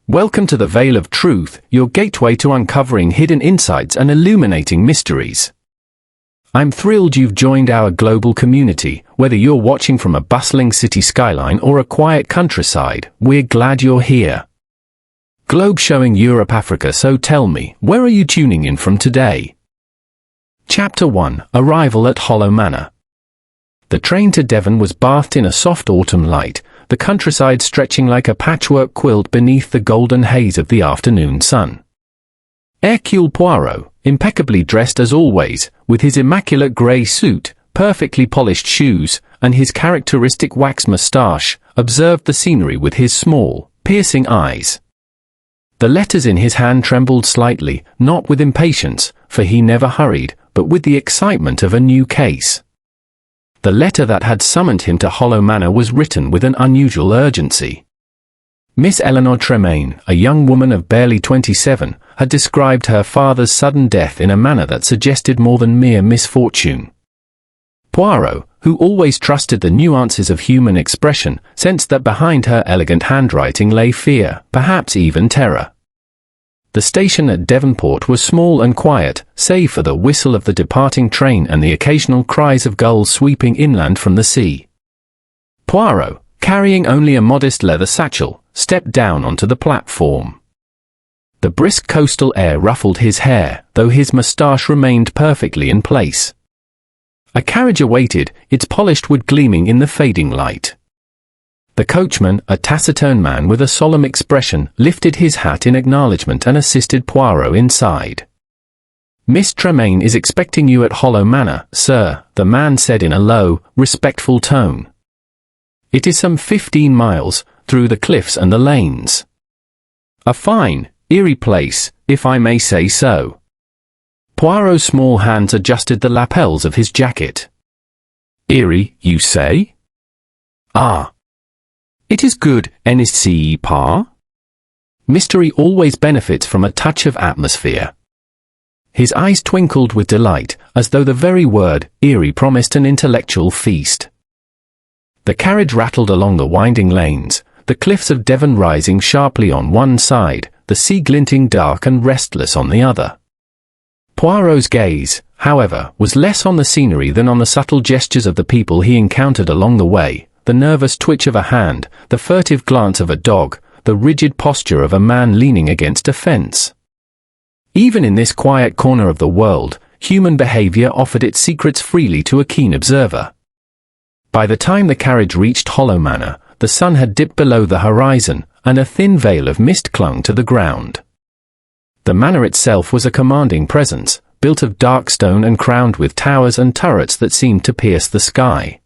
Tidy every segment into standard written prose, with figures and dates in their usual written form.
Welcome to the Veil of Truth, your gateway to uncovering hidden insights and illuminating mysteries. I'm thrilled you've joined our global community. Whether you're watching from a bustling city skyline or a quiet countryside, we're glad you're here. Globe showing Europe, Africa, so tell me, where are you tuning in from today? Chapter 1: Arrival at Hollow Manor. The train to Devon was bathed in a soft autumn light, the countryside stretching like a patchwork quilt beneath the golden haze of the afternoon sun. Hercule Poirot, impeccably dressed as always, with his immaculate grey suit, perfectly polished shoes, and his characteristic wax moustache, observed the scenery with his small, piercing eyes. The letters in his hand trembled slightly, not with impatience, for he never hurried, but with the excitement of a new case. The letter that had summoned him to Hollow Manor was written with an unusual urgency. Miss Eleanor Tremaine, a young woman of barely 27, had described her father's sudden death in a manner that suggested more than mere misfortune. Poirot, who always trusted the nuances of human expression, sensed that behind her elegant handwriting lay fear, perhaps even terror. The station at Devonport was small and quiet, save for the whistle of the departing train and the occasional cries of gulls sweeping inland from the sea. Poirot, carrying only a modest leather satchel, stepped down onto the platform. The brisk coastal air ruffled his hair, though his moustache remained perfectly in place. A carriage awaited, its polished wood gleaming in the fading light. The coachman, a taciturn man with a solemn expression, lifted his hat in acknowledgement and assisted Poirot inside. "Miss Tremaine is expecting you at Hollow Manor, sir," the man said in a low, respectful tone. "It is some 15 miles, through the cliffs and the lanes. A fine, eerie place, if I may say so." Poirot's small hands adjusted the lapels of his jacket. "Eerie, you say? Ah. It is good, n'est-ce pas? Mystery always benefits from a touch of atmosphere." His eyes twinkled with delight, as though the very word, eerie, promised an intellectual feast. The carriage rattled along the winding lanes, the cliffs of Devon rising sharply on one side, the sea glinting dark and restless on the other. Poirot's gaze, however, was less on the scenery than on the subtle gestures of the people he encountered along the way, the nervous twitch of a hand, the furtive glance of a dog, the rigid posture of a man leaning against a fence. Even in this quiet corner of the world, human behavior offered its secrets freely to a keen observer. By the time the carriage reached Hollow Manor, the sun had dipped below the horizon, and a thin veil of mist clung to the ground. The manor itself was a commanding presence, built of dark stone and crowned with towers and turrets that seemed to pierce the sky.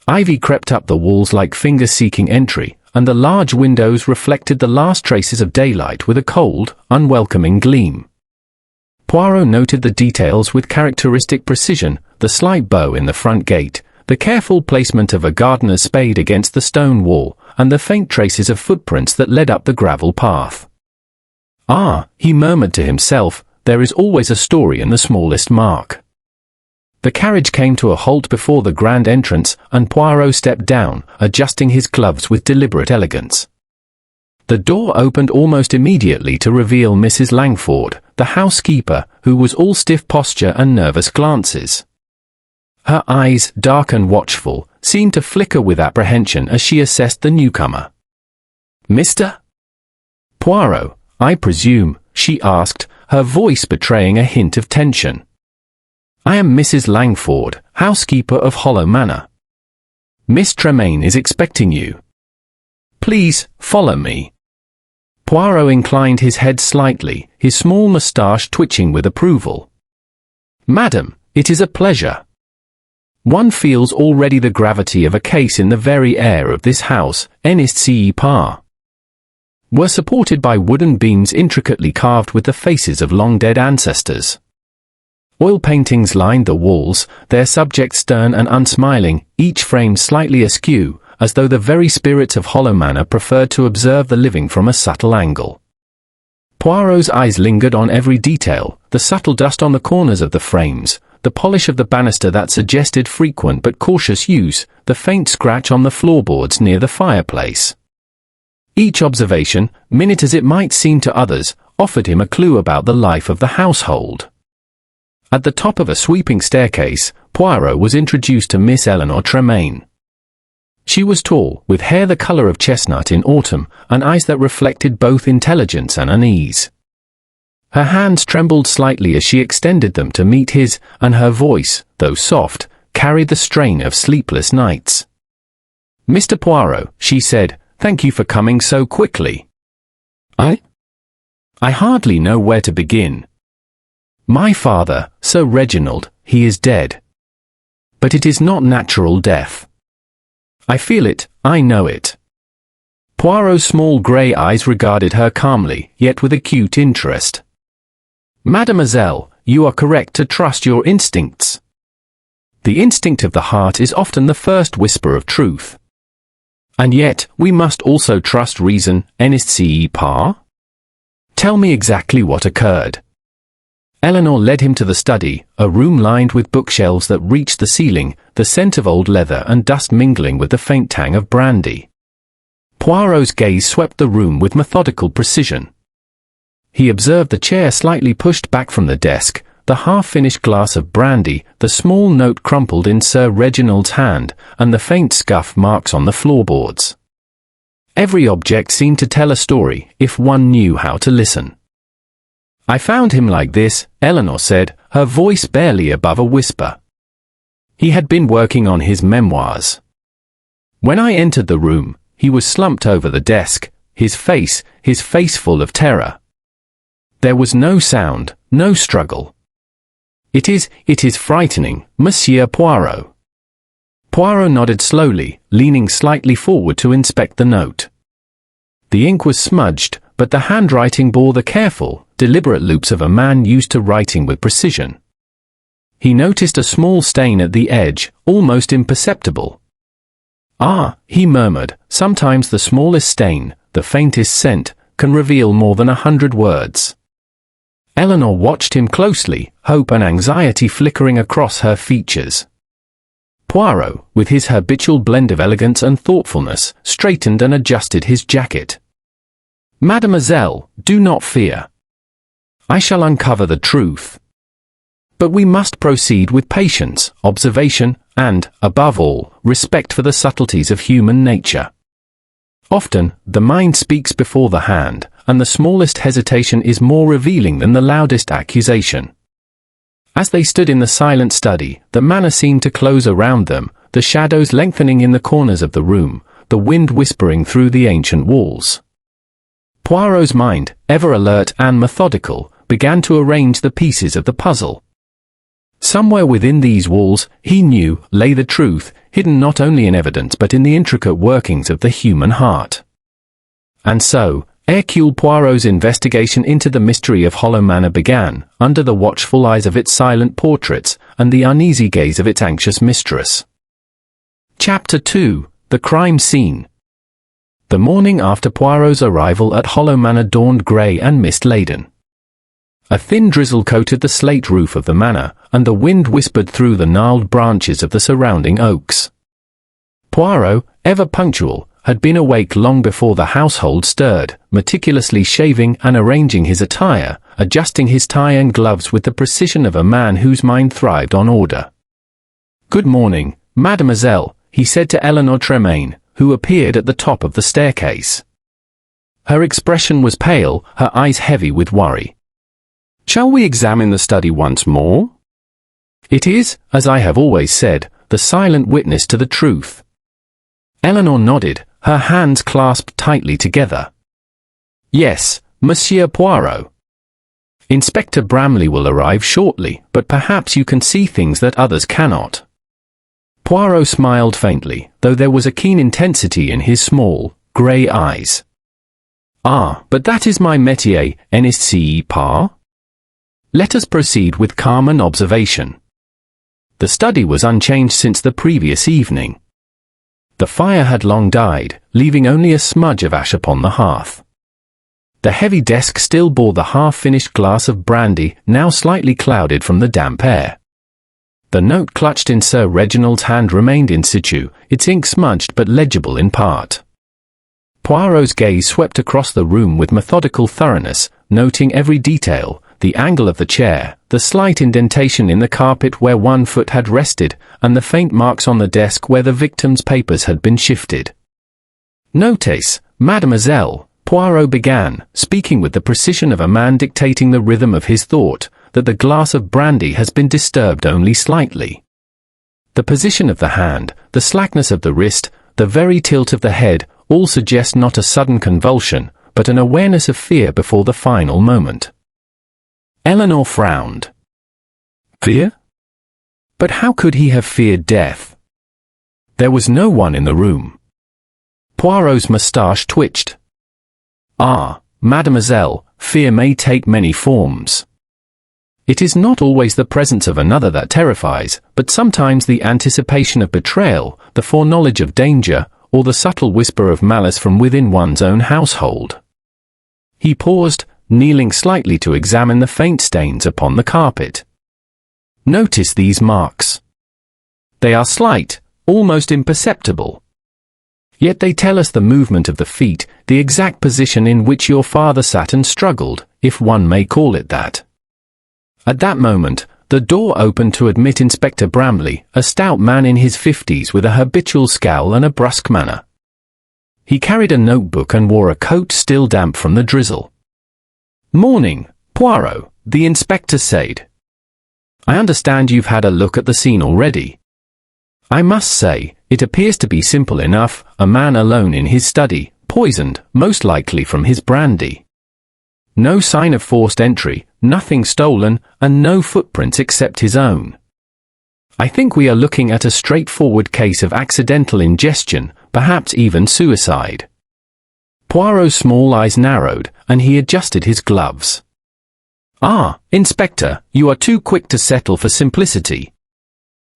Ivy crept up the walls like fingers seeking entry, and the large windows reflected the last traces of daylight with a cold, unwelcoming gleam. Poirot noted the details with characteristic precision, the slight bow in the front gate, the careful placement of a gardener's spade against the stone wall, and the faint traces of footprints that led up the gravel path. "Ah," he murmured to himself, "there is always a story in the smallest mark." The carriage came to a halt before the grand entrance, and Poirot stepped down, adjusting his gloves with deliberate elegance. The door opened almost immediately to reveal Mrs. Langford, the housekeeper, who was all stiff posture and nervous glances. Her eyes, dark and watchful, seemed to flicker with apprehension as she assessed the newcomer. "Mr. Poirot, I presume?" she asked, her voice betraying a hint of tension. "I am Mrs. Langford, housekeeper of Hollow Manor. Miss Tremaine is expecting you. Please, follow me." Poirot inclined his head slightly, his small moustache twitching with approval. "Madam, it is a pleasure. One feels already the gravity of a case in the very air of this house, n'est-ce pas?" Were supported by wooden beams intricately carved with the faces of long-dead ancestors. Oil paintings lined the walls, their subjects stern and unsmiling, each frame slightly askew, as though the very spirits of Hollow Manor preferred to observe the living from a subtle angle. Poirot's eyes lingered on every detail, the subtle dust on the corners of the frames, the polish of the banister that suggested frequent but cautious use, the faint scratch on the floorboards near the fireplace. Each observation, minute as it might seem to others, offered him a clue about the life of the household. At the top of a sweeping staircase, Poirot was introduced to Miss Eleanor Tremaine. She was tall, with hair the colour of chestnut in autumn, and eyes that reflected both intelligence and unease. Her hands trembled slightly as she extended them to meet his, and her voice, though soft, carried the strain of sleepless nights. "Mr. Poirot," she said, "thank you for coming so quickly. I hardly know where to begin. My father, Sir Reginald, he is dead. But it is not natural death. I feel it, I know it." Poirot's small grey eyes regarded her calmly, yet with acute interest. "Mademoiselle, you are correct to trust your instincts. The instinct of the heart is often the first whisper of truth. And yet, we must also trust reason, n'est-ce pas? Tell me exactly what occurred." Eleanor led him to the study, a room lined with bookshelves that reached the ceiling, the scent of old leather and dust mingling with the faint tang of brandy. Poirot's gaze swept the room with methodical precision. He observed the chair slightly pushed back from the desk, the half-finished glass of brandy, the small note crumpled in Sir Reginald's hand, and the faint scuff marks on the floorboards. Every object seemed to tell a story, if one knew how to listen. "I found him like this," Eleanor said, her voice barely above a whisper. "He had been working on his memoirs. When I entered the room, he was slumped over the desk, his face full of terror. There was no sound, no struggle. It is frightening, Monsieur Poirot." Poirot nodded slowly, leaning slightly forward to inspect the note. The ink was smudged, but the handwriting bore the careful, deliberate loops of a man used to writing with precision. He noticed a small stain at the edge, almost imperceptible. "Ah," he murmured, "sometimes the smallest stain, the faintest scent, can reveal more than 100 words." Eleanor watched him closely, hope and anxiety flickering across her features. Poirot, with his habitual blend of elegance and thoughtfulness, straightened and adjusted his jacket. "Mademoiselle, do not fear. I shall uncover the truth. But we must proceed with patience, observation, and, above all, respect for the subtleties of human nature. Often, the mind speaks before the hand, and the smallest hesitation is more revealing than the loudest accusation." As they stood in the silent study, the manor seemed to close around them, the shadows lengthening in the corners of the room, the wind whispering through the ancient walls. Poirot's mind, ever alert and methodical, began to arrange the pieces of the puzzle. Somewhere within these walls, he knew, lay the truth, hidden not only in evidence but in the intricate workings of the human heart. And so, Hercule Poirot's investigation into the mystery of Hollow Manor began, under the watchful eyes of its silent portraits, and the uneasy gaze of its anxious mistress. Chapter 2: The Crime Scene. The morning after Poirot's arrival at Hollow Manor dawned grey and mist-laden. A thin drizzle coated the slate roof of the manor, and the wind whispered through the gnarled branches of the surrounding oaks. Poirot, ever punctual, had been awake long before the household stirred, meticulously shaving and arranging his attire, adjusting his tie and gloves with the precision of a man whose mind thrived on order. "Good morning, mademoiselle," he said to Eleanor Tremaine, who appeared at the top of the staircase. Her expression was pale, her eyes heavy with worry. "Shall we examine the study once more? It is, as I have always said, the silent witness to the truth." Eleanor nodded, her hands clasped tightly together. "Yes, Monsieur Poirot. Inspector Bramley will arrive shortly, but perhaps you can see things that others cannot." Poirot smiled faintly, though there was a keen intensity in his small, grey eyes. "Ah, but that is my métier, n'est-ce pas? Let us proceed with calm and observation." The study was unchanged since the previous evening. The fire had long died, leaving only a smudge of ash upon the hearth. The heavy desk still bore the half-finished glass of brandy, now slightly clouded from the damp air. The note clutched in Sir Reginald's hand remained in situ, its ink smudged but legible in part. Poirot's gaze swept across the room with methodical thoroughness, noting every detail, the angle of the chair, the slight indentation in the carpet where one foot had rested, and the faint marks on the desk where the victim's papers had been shifted. "Notice, mademoiselle," Poirot began, speaking with the precision of a man dictating the rhythm of his thought, "that the glass of brandy has been disturbed only slightly. The position of the hand, the slackness of the wrist, the very tilt of the head, all suggest not a sudden convulsion, but an awareness of fear before the final moment." Eleanor frowned. Fear? But how could he have feared death? There was no one in the room. Poirot's moustache twitched. "Ah, mademoiselle, fear may take many forms. It is not always the presence of another that terrifies, but sometimes the anticipation of betrayal, the foreknowledge of danger, or the subtle whisper of malice from within one's own household." He paused, kneeling slightly to examine the faint stains upon the carpet. "Notice these marks. They are slight, almost imperceptible. Yet they tell us the movement of the feet, the exact position in which your father sat and struggled, if one may call it that." At that moment, the door opened to admit Inspector Bramley, a stout man in his 50s with a habitual scowl and a brusque manner. He carried a notebook and wore a coat still damp from the drizzle. "Morning, Poirot," the inspector said. "I understand you've had a look at the scene already. I must say, it appears to be simple enough, a man alone in his study, poisoned, most likely from his brandy. No sign of forced entry, nothing stolen, and no footprints except his own. I think we are looking at a straightforward case of accidental ingestion, perhaps even suicide." Poirot's small eyes narrowed, and he adjusted his gloves. "Ah, Inspector, you are too quick to settle for simplicity.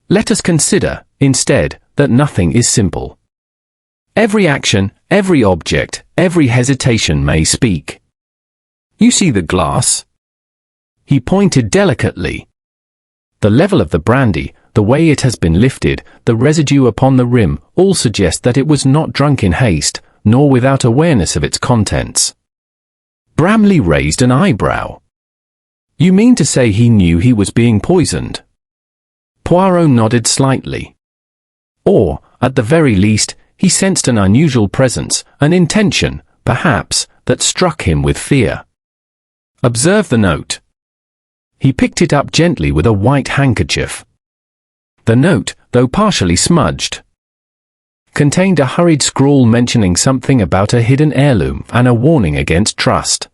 Let us consider, instead, that nothing is simple. Every action, every object, every hesitation may speak. You see the glass?" He pointed delicately. "The level of the brandy, the way it has been lifted, the residue upon the rim, all suggest that it was not drunk in haste, nor without awareness of its contents." Bramley raised an eyebrow. "You mean to say he knew he was being poisoned?" Poirot nodded slightly. "Or, at the very least, he sensed an unusual presence, an intention, perhaps, that struck him with fear. Observe the note." He picked it up gently with a white handkerchief. The note, though partially smudged, contained a hurried scrawl mentioning something about a hidden heirloom and a warning against trust.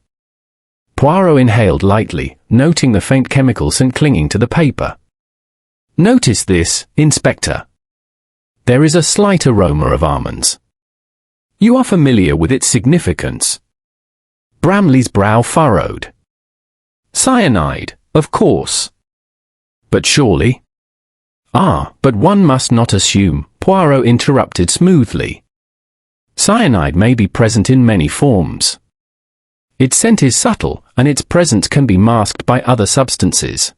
Poirot inhaled lightly, noting the faint chemical scent clinging to the paper. "Notice this, Inspector. There is a slight aroma of almonds. You are familiar with its significance?" Bramley's brow furrowed. "Cyanide, of course. But surely—" "Ah, but one must not assume," Poirot interrupted smoothly. "Cyanide may be present in many forms. Its scent is subtle, and its presence can be masked by other substances.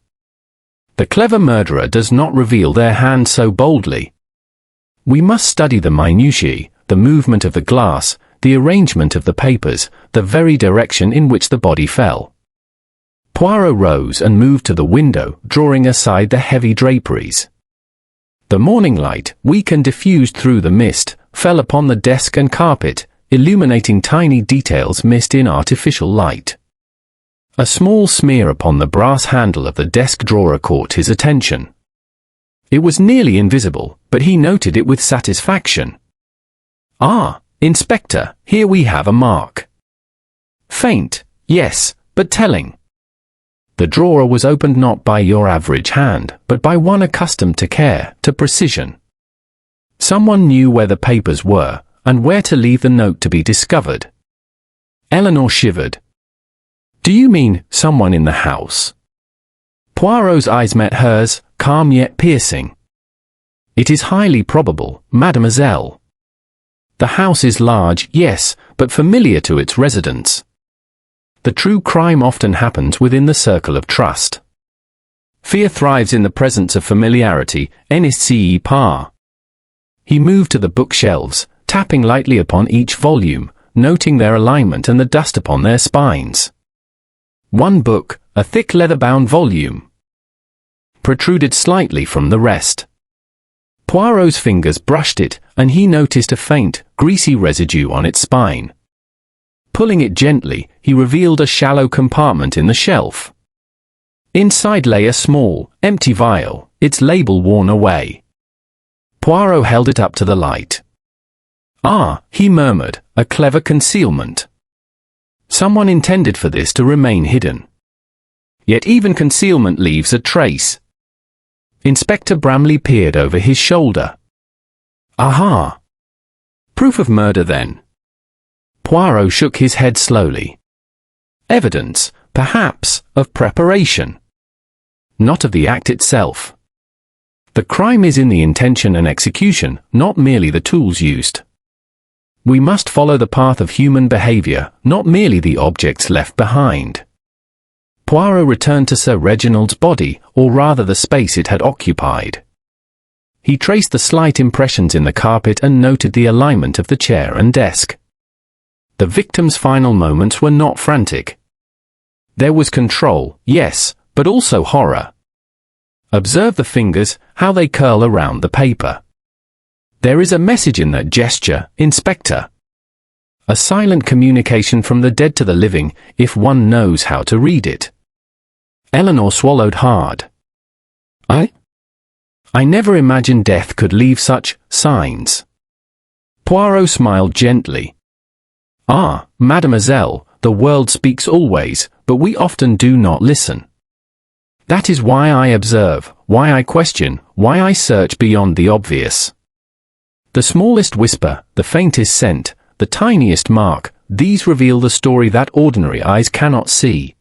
The clever murderer does not reveal their hand so boldly. We must study the minutiae, the movement of the glass, the arrangement of the papers, the very direction in which the body fell." Poirot rose and moved to the window, drawing aside the heavy draperies. The morning light, weak and diffused through the mist, fell upon the desk and carpet, illuminating tiny details missed in artificial light. A small smear upon the brass handle of the desk drawer caught his attention. It was nearly invisible, but he noted it with satisfaction. "Ah, Inspector, here we have a mark. Faint, yes, but telling. The drawer was opened not by your average hand, but by one accustomed to care, to precision. Someone knew where the papers were, and where to leave the note to be discovered." Eleanor shivered. "Do you mean someone in the house?" Poirot's eyes met hers, calm yet piercing. "It is highly probable, mademoiselle. The house is large, yes, but familiar to its residents. The true crime often happens within the circle of trust. Fear thrives in the presence of familiarity, n'est-ce pas?" He moved to the bookshelves, tapping lightly upon each volume, noting their alignment and the dust upon their spines. One book, a thick leather-bound volume, protruded slightly from the rest. Poirot's fingers brushed it, and he noticed a faint, greasy residue on its spine. Pulling it gently, he revealed a shallow compartment in the shelf. Inside lay a small, empty vial, its label worn away. Poirot held it up to the light. "Ah," he murmured, "a clever concealment. Someone intended for this to remain hidden. Yet even concealment leaves a trace." Inspector Bramley peered over his shoulder. "Aha! Proof of murder, then?" Poirot shook his head slowly. "Evidence, perhaps, of preparation. Not of the act itself. The crime is in the intention and execution, not merely the tools used. We must follow the path of human behavior, not merely the objects left behind." Poirot returned to Sir Reginald's body, or rather the space it had occupied. He traced the slight impressions in the carpet and noted the alignment of the chair and desk. The victim's final moments were not frantic. There was control, yes, but also horror. Observe the fingers, how they curl around the paper. There is a message in that gesture, Inspector. A silent communication from the dead to the living, if one knows how to read it. Eleanor swallowed hard. I never imagined death could leave such signs." Poirot smiled gently. "Ah, mademoiselle, the world speaks always, but we often do not listen. That is why I observe, why I question, why I search beyond the obvious. The smallest whisper, the faintest scent, the tiniest mark, these reveal the story that ordinary eyes cannot see."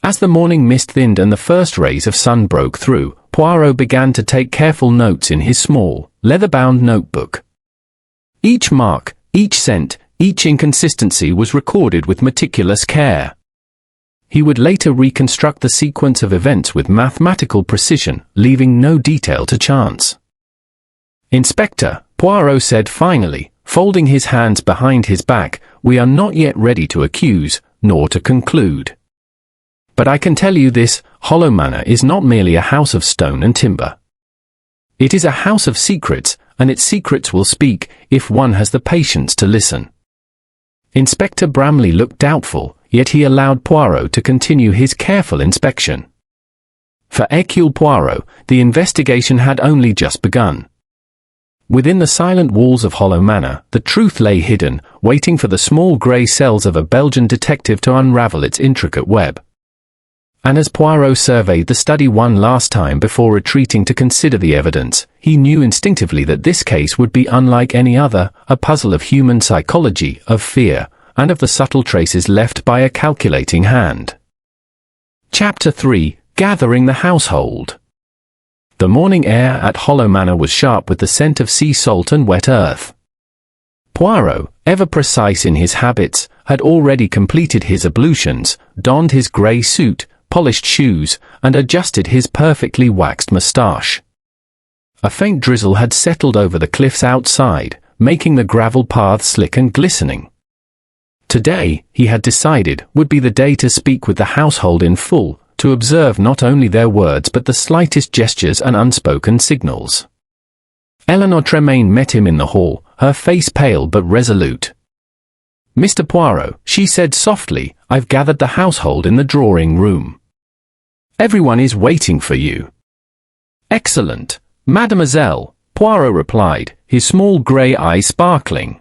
As the morning mist thinned and the first rays of sun broke through, Poirot began to take careful notes in his small, leather-bound notebook. Each mark, each scent, each inconsistency was recorded with meticulous care. He would later reconstruct the sequence of events with mathematical precision, leaving no detail to chance. "Inspector," Poirot said finally, folding his hands behind his back, "we are not yet ready to accuse, nor to conclude. But I can tell you this, Hollow Manor is not merely a house of stone and timber. It is a house of secrets, and its secrets will speak, if one has the patience to listen." Inspector Bramley looked doubtful, yet he allowed Poirot to continue his careful inspection. For Hercule Poirot, the investigation had only just begun. Within the silent walls of Hollow Manor, the truth lay hidden, waiting for the small grey cells of a Belgian detective to unravel its intricate web. And as Poirot surveyed the study one last time before retreating to consider the evidence, he knew instinctively that this case would be unlike any other, a puzzle of human psychology, of fear, and of the subtle traces left by a calculating hand. Chapter 3: Gathering the Household. The morning air at Hollow Manor was sharp with the scent of sea salt and wet earth. Poirot, ever precise in his habits, had already completed his ablutions, donned his grey suit, polished shoes, and adjusted his perfectly waxed moustache. A faint drizzle had settled over the cliffs outside, making the gravel paths slick and glistening. Today, he had decided, would be the day to speak with the household in full, to observe not only their words but the slightest gestures and unspoken signals. Eleanor Tremaine met him in the hall, her face pale but resolute. "Mr. Poirot," she said softly, "I've gathered the household in the drawing room. Everyone is waiting for you." "Excellent, mademoiselle," Poirot replied, his small grey eyes sparkling.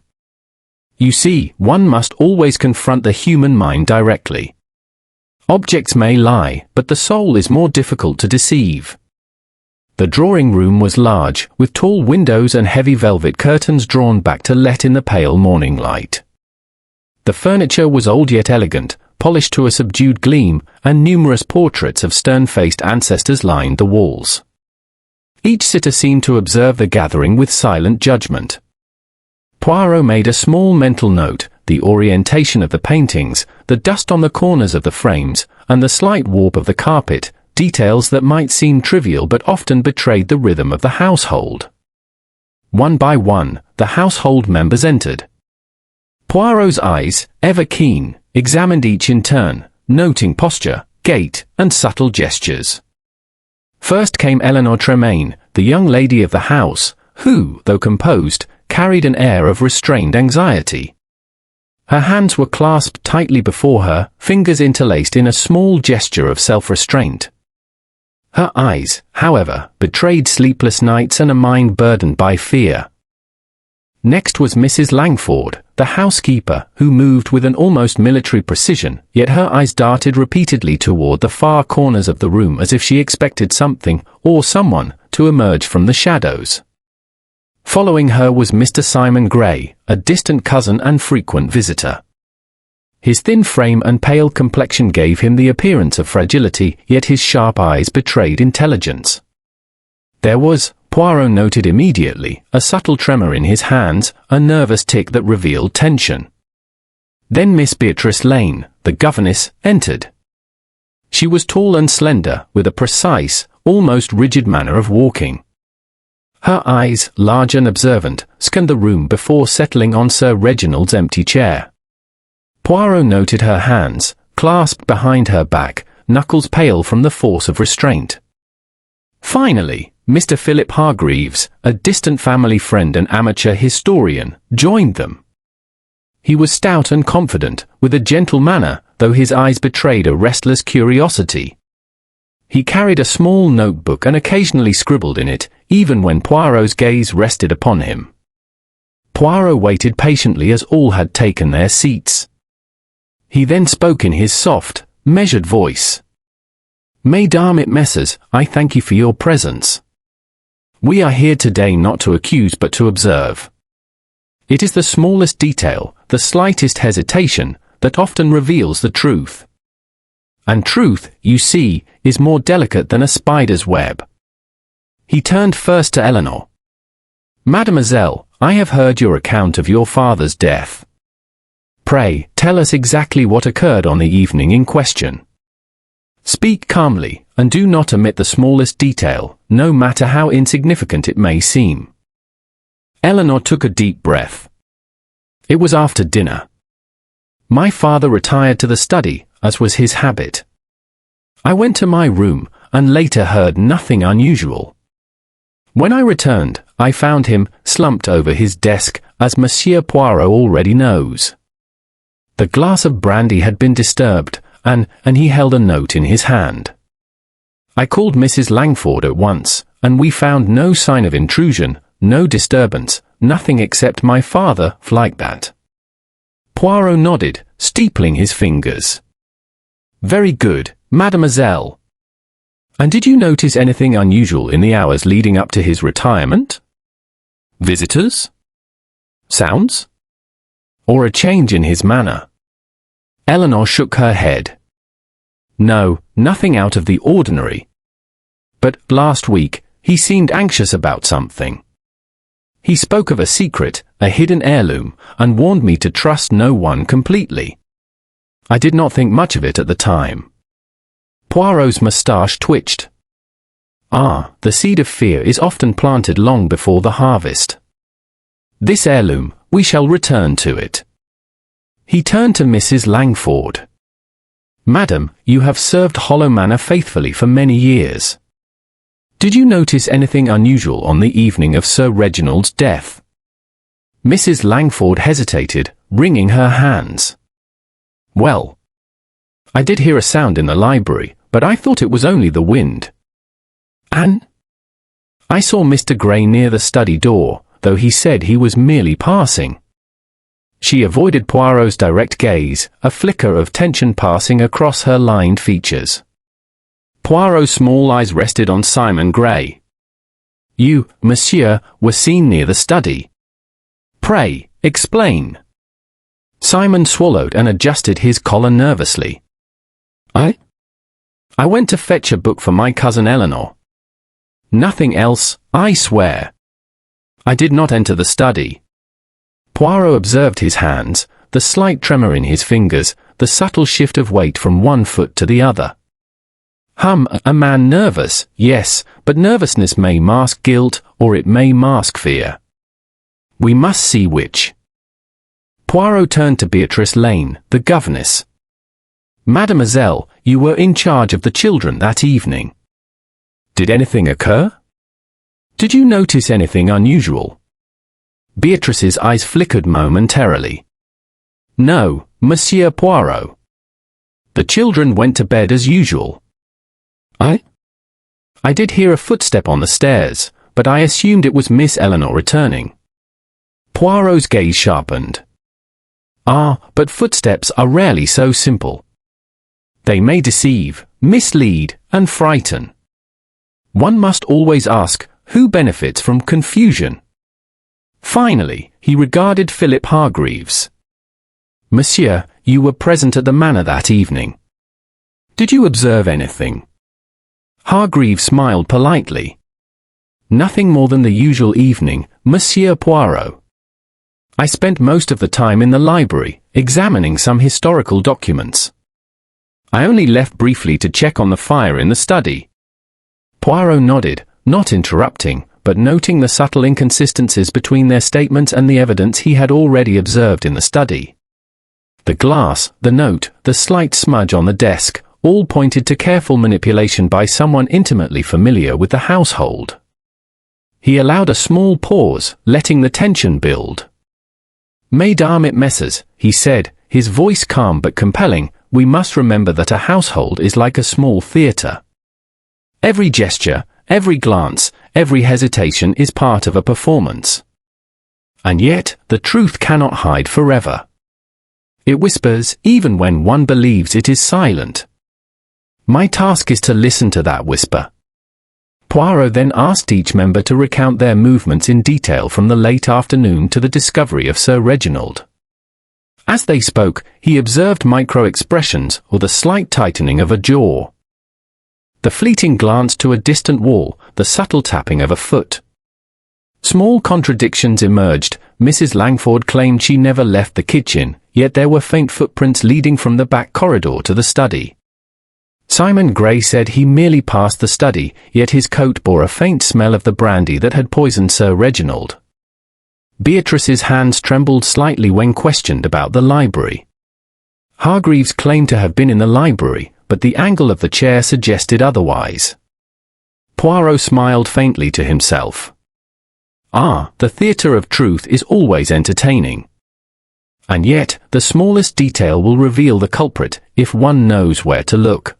"You see, one must always confront the human mind directly. Objects may lie, but the soul is more difficult to deceive." The drawing room was large, with tall windows and heavy velvet curtains drawn back to let in the pale morning light. The furniture was old yet elegant, polished to a subdued gleam, and numerous portraits of stern-faced ancestors lined the walls. Each sitter seemed to observe the gathering with silent judgment. Poirot made a small mental note, the orientation of the paintings, the dust on the corners of the frames, and the slight warp of the carpet, details that might seem trivial but often betrayed the rhythm of the household. One by one, the household members entered. Poirot's eyes, ever keen, examined each in turn, noting posture, gait, and subtle gestures. First came Eleanor Tremaine, the young lady of the house, who, though composed, carried an air of restrained anxiety. Her hands were clasped tightly before her, fingers interlaced in a small gesture of self-restraint. Her eyes, however, betrayed sleepless nights and a mind burdened by fear. Next was Mrs. Langford, the housekeeper, who moved with an almost military precision, yet her eyes darted repeatedly toward the far corners of the room as if she expected something, or someone, to emerge from the shadows. Following her was Mr. Simon Gray, a distant cousin and frequent visitor. His thin frame and pale complexion gave him the appearance of fragility, yet his sharp eyes betrayed intelligence. There was, Poirot noted immediately, a subtle tremor in his hands, a nervous tic that revealed tension. Then Miss Beatrice Lane, the governess, entered. She was tall and slender, with a precise, almost rigid manner of walking. Her eyes, large and observant, scanned the room before settling on Sir Reginald's empty chair. Poirot noted her hands, clasped behind her back, knuckles pale from the force of restraint. Finally, Mr. Philip Hargreaves, a distant family friend and amateur historian, joined them. He was stout and confident, with a gentle manner, though his eyes betrayed a restless curiosity. He carried a small notebook and occasionally scribbled in it, even when Poirot's gaze rested upon him. Poirot waited patiently as all had taken their seats. He then spoke in his soft, measured voice. "Mesdames et messieurs, I thank you for your presence. We are here today not to accuse but to observe. It is the smallest detail, the slightest hesitation, that often reveals the truth. And truth, you see, is more delicate than a spider's web." He turned first to Eleanor. "Mademoiselle, I have heard your account of your father's death. Pray, tell us exactly what occurred on the evening in question. Speak calmly, and do not omit the smallest detail, no matter how insignificant it may seem." Eleanor took a deep breath. "It was after dinner. My father retired to the study, as was his habit. I went to my room, and later heard nothing unusual. When I returned, I found him, slumped over his desk, as Monsieur Poirot already knows. The glass of brandy had been disturbed, and he held a note in his hand. I called Mrs. Langford at once, and we found no sign of intrusion, no disturbance, nothing except my father, like that." Poirot nodded, steepling his fingers. "Very good, mademoiselle. And did you notice anything unusual in the hours leading up to his retirement? Visitors? Sounds? Or a change in his manner?" Eleanor shook her head. "No, nothing out of the ordinary. But, last week, he seemed anxious about something. He spoke of a secret, a hidden heirloom, and warned me to trust no one completely. I did not think much of it at the time." Poirot's moustache twitched. "Ah, the seed of fear is often planted long before the harvest. This heirloom, we shall return to it." He turned to Mrs. Langford. "Madam, you have served Hollow Manor faithfully for many years. Did you notice anything unusual on the evening of Sir Reginald's death?" Mrs. Langford hesitated, wringing her hands. "Well, I did hear a sound in the library, but I thought it was only the wind. And I saw Mr. Gray near the study door, though he said he was merely passing." She avoided Poirot's direct gaze, a flicker of tension passing across her lined features. Poirot's small eyes rested on Simon Gray. "You, monsieur, were seen near the study. Pray, explain." Simon swallowed and adjusted his collar nervously. I went to fetch a book for my cousin Eleanor. Nothing else, I swear. I did not enter the study." Poirot observed his hands, the slight tremor in his fingers, the subtle shift of weight from one foot to the other. A man nervous, yes, but nervousness may mask guilt, or it may mask fear. We must see which." Poirot turned to Beatrice Lane, the governess. "Mademoiselle, you were in charge of the children that evening. Did anything occur? Did you notice anything unusual?" Beatrice's eyes flickered momentarily. "No, Monsieur Poirot. The children went to bed as usual. I did hear a footstep on the stairs, but I assumed it was Miss Eleanor returning." Poirot's gaze sharpened. But footsteps are rarely so simple. They may deceive, mislead, and frighten. One must always ask, who benefits from confusion? Finally, he regarded Philip Hargreaves. "Monsieur, you were present at the manor that evening. Did you observe anything?" Hargreaves smiled politely. "Nothing more than the usual evening, Monsieur Poirot. I spent most of the time in the library, examining some historical documents. I only left briefly to check on the fire in the study." Poirot nodded, not interrupting, but noting the subtle inconsistencies between their statements and the evidence he had already observed in the study. The glass, the note, the slight smudge on the desk, all pointed to careful manipulation by someone intimately familiar with the household. He allowed a small pause, letting the tension build. "Mesdames et messieurs," he said, his voice calm but compelling, "we must remember that a household is like a small theatre. Every gesture, every glance, every hesitation is part of a performance. And yet, the truth cannot hide forever. It whispers, even when one believes it is silent. My task is to listen to that whisper." Poirot then asked each member to recount their movements in detail from the late afternoon to the discovery of Sir Reginald. As they spoke, he observed micro-expressions or the slight tightening of a jaw. The fleeting glance to a distant wall, the subtle tapping of a foot. Small contradictions emerged. Mrs. Langford claimed she never left the kitchen, yet there were faint footprints leading from the back corridor to the study. Simon Gray said he merely passed the study, yet his coat bore a faint smell of the brandy that had poisoned Sir Reginald. Beatrice's hands trembled slightly when questioned about the library. Hargreaves claimed to have been in the library, but the angle of the chair suggested otherwise. Poirot smiled faintly to himself. The theatre of truth is always entertaining. And yet, the smallest detail will reveal the culprit, if one knows where to look.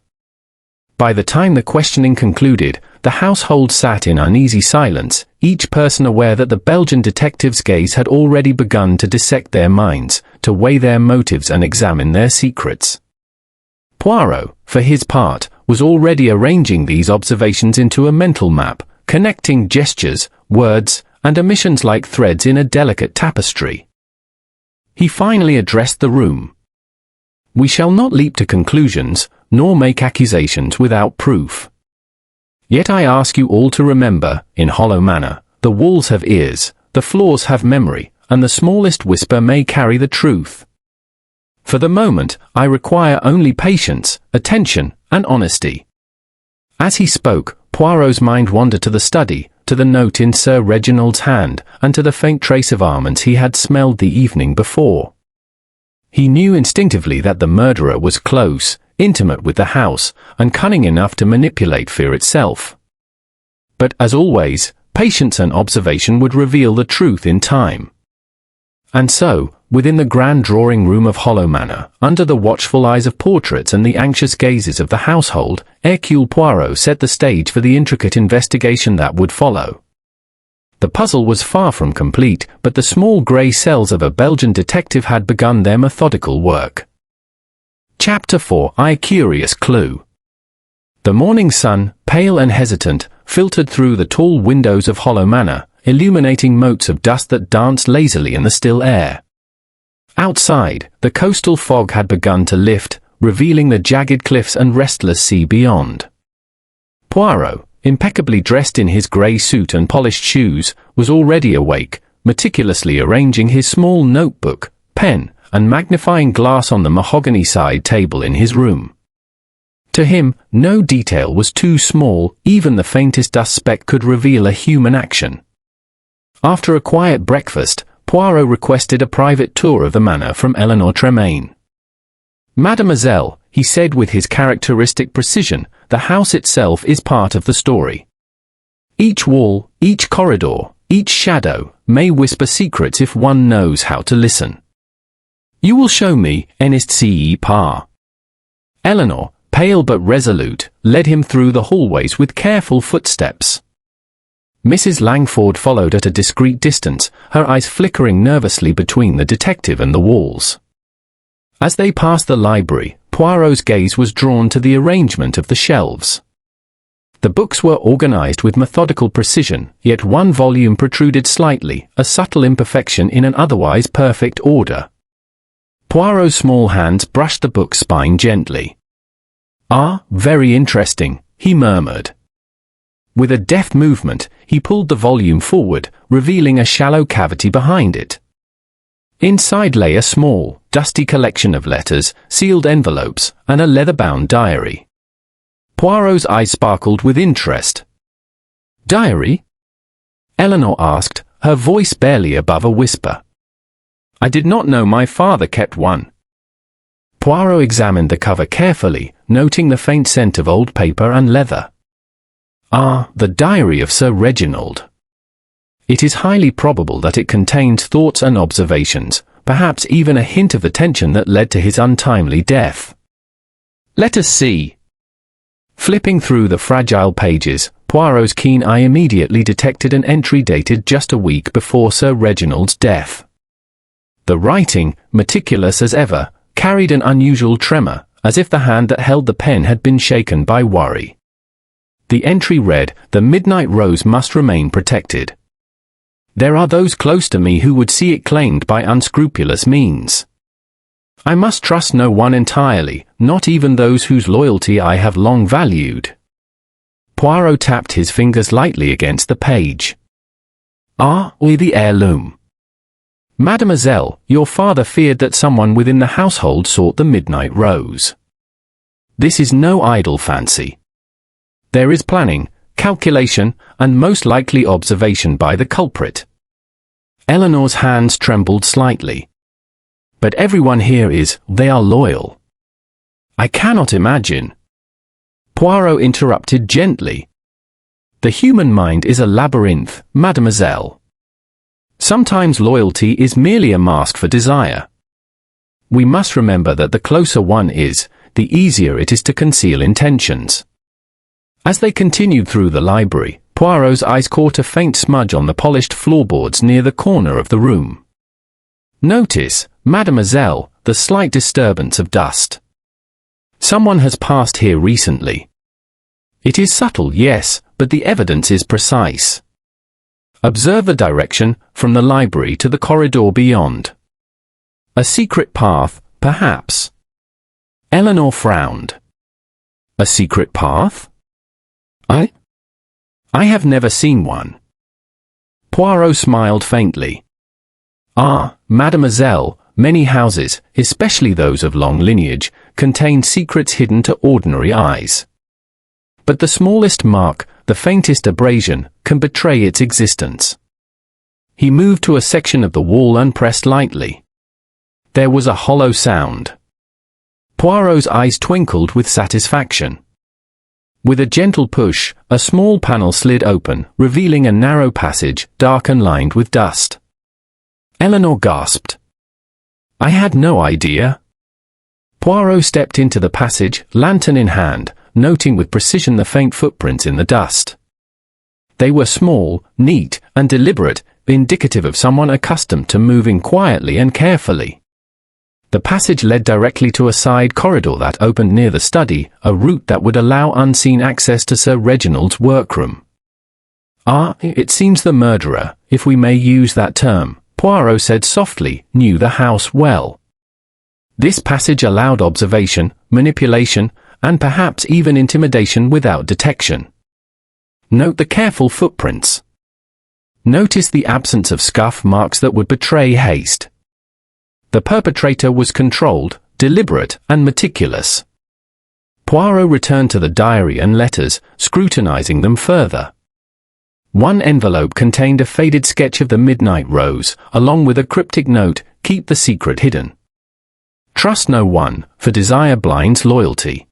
By the time the questioning concluded, the household sat in uneasy silence, each person aware that the Belgian detective's gaze had already begun to dissect their minds, to weigh their motives and examine their secrets. Poirot, for his part, was already arranging these observations into a mental map, connecting gestures, words, and omissions like threads in a delicate tapestry. He finally addressed the room. "We shall not leap to conclusions, nor make accusations without proof. Yet I ask you all to remember, in Hollow Manor, the walls have ears, the floors have memory, and the smallest whisper may carry the truth. For the moment, I require only patience, attention, and honesty." As he spoke, Poirot's mind wandered to the study, to the note in Sir Reginald's hand, and to the faint trace of almonds he had smelled the evening before. He knew instinctively that the murderer was close, intimate with the house, and cunning enough to manipulate fear itself. But, as always, patience and observation would reveal the truth in time. And so, within the grand drawing-room of Hollow Manor, under the watchful eyes of portraits and the anxious gazes of the household, Hercule Poirot set the stage for the intricate investigation that would follow. The puzzle was far from complete, but the small grey cells of a Belgian detective had begun their methodical work. Chapter 4: A Curious Clue. The morning sun, pale and hesitant, filtered through the tall windows of Hollow Manor, illuminating motes of dust that danced lazily in the still air. Outside, the coastal fog had begun to lift, revealing the jagged cliffs and restless sea beyond. Poirot, impeccably dressed in his grey suit and polished shoes, was already awake, meticulously arranging his small notebook, pen, and magnifying glass on the mahogany side table in his room. To him, no detail was too small, even the faintest dust speck could reveal a human action. After a quiet breakfast, Poirot requested a private tour of the manor from Eleanor Tremaine. "Mademoiselle," he said with his characteristic precision, "the house itself is part of the story. Each wall, each corridor, each shadow, may whisper secrets if one knows how to listen. You will show me, n'est-ce pas?" Eleanor, pale but resolute, led him through the hallways with careful footsteps. Mrs. Langford followed at a discreet distance, her eyes flickering nervously between the detective and the walls. As they passed the library, Poirot's gaze was drawn to the arrangement of the shelves. The books were organized with methodical precision, yet one volume protruded slightly, a subtle imperfection in an otherwise perfect order. Poirot's small hands brushed the book's spine gently. "Ah, very interesting," he murmured. With a deft movement, he pulled the volume forward, revealing a shallow cavity behind it. Inside lay a small, dusty collection of letters, sealed envelopes, and a leather-bound diary. Poirot's eyes sparkled with interest. "Diary?" Eleanor asked, her voice barely above a whisper. "I did not know my father kept one." Poirot examined the cover carefully, noting the faint scent of old paper and leather. "Ah, the diary of Sir Reginald. It is highly probable that it contains thoughts and observations, perhaps even a hint of the tension that led to his untimely death. Let us see." Flipping through the fragile pages, Poirot's keen eye immediately detected an entry dated just a week before Sir Reginald's death. The writing, meticulous as ever, carried an unusual tremor, as if the hand that held the pen had been shaken by worry. The entry read, "The midnight rose must remain protected. There are those close to me who would see it claimed by unscrupulous means. I must trust no one entirely, not even those whose loyalty I have long valued." Poirot tapped his fingers lightly against the page. "Ah, oui, the heirloom. Mademoiselle, your father feared that someone within the household sought the midnight rose. This is no idle fancy. There is planning, calculation, and most likely observation by the culprit." Eleanor's hands trembled slightly. "But everyone here they are loyal." "I cannot imagine." Poirot interrupted gently. "The human mind is a labyrinth, mademoiselle. Sometimes loyalty is merely a mask for desire. We must remember that the closer one is, the easier it is to conceal intentions." As they continued through the library, Poirot's eyes caught a faint smudge on the polished floorboards near the corner of the room. "Notice, mademoiselle, the slight disturbance of dust. Someone has passed here recently. It is subtle, yes, but the evidence is precise. Observe the direction, from the library to the corridor beyond. A secret path, perhaps." Eleanor frowned. "A secret path? I have never seen one." Poirot smiled faintly. "Ah, mademoiselle, many houses, especially those of long lineage, contain secrets hidden to ordinary eyes. But the smallest mark, the faintest abrasion, can betray its existence." He moved to a section of the wall and pressed lightly. There was a hollow sound. Poirot's eyes twinkled with satisfaction. With a gentle push, a small panel slid open, revealing a narrow passage, dark and lined with dust. Eleanor gasped. "I had no idea." Poirot stepped into the passage, lantern in hand, noting with precision the faint footprints in the dust. They were small, neat, and deliberate, indicative of someone accustomed to moving quietly and carefully. The passage led directly to a side corridor that opened near the study, a route that would allow unseen access to Sir Reginald's workroom. "Ah, it seems the murderer, if we may use that term," Poirot said softly, "knew the house well. This passage allowed observation, manipulation, and perhaps even intimidation without detection. Note the careful footprints. Notice the absence of scuff marks that would betray haste. The perpetrator was controlled, deliberate, and meticulous." Poirot returned to the diary and letters, scrutinizing them further. One envelope contained a faded sketch of the Midnight Rose, along with a cryptic note, "Keep the secret hidden. Trust no one, for desire blinds loyalty."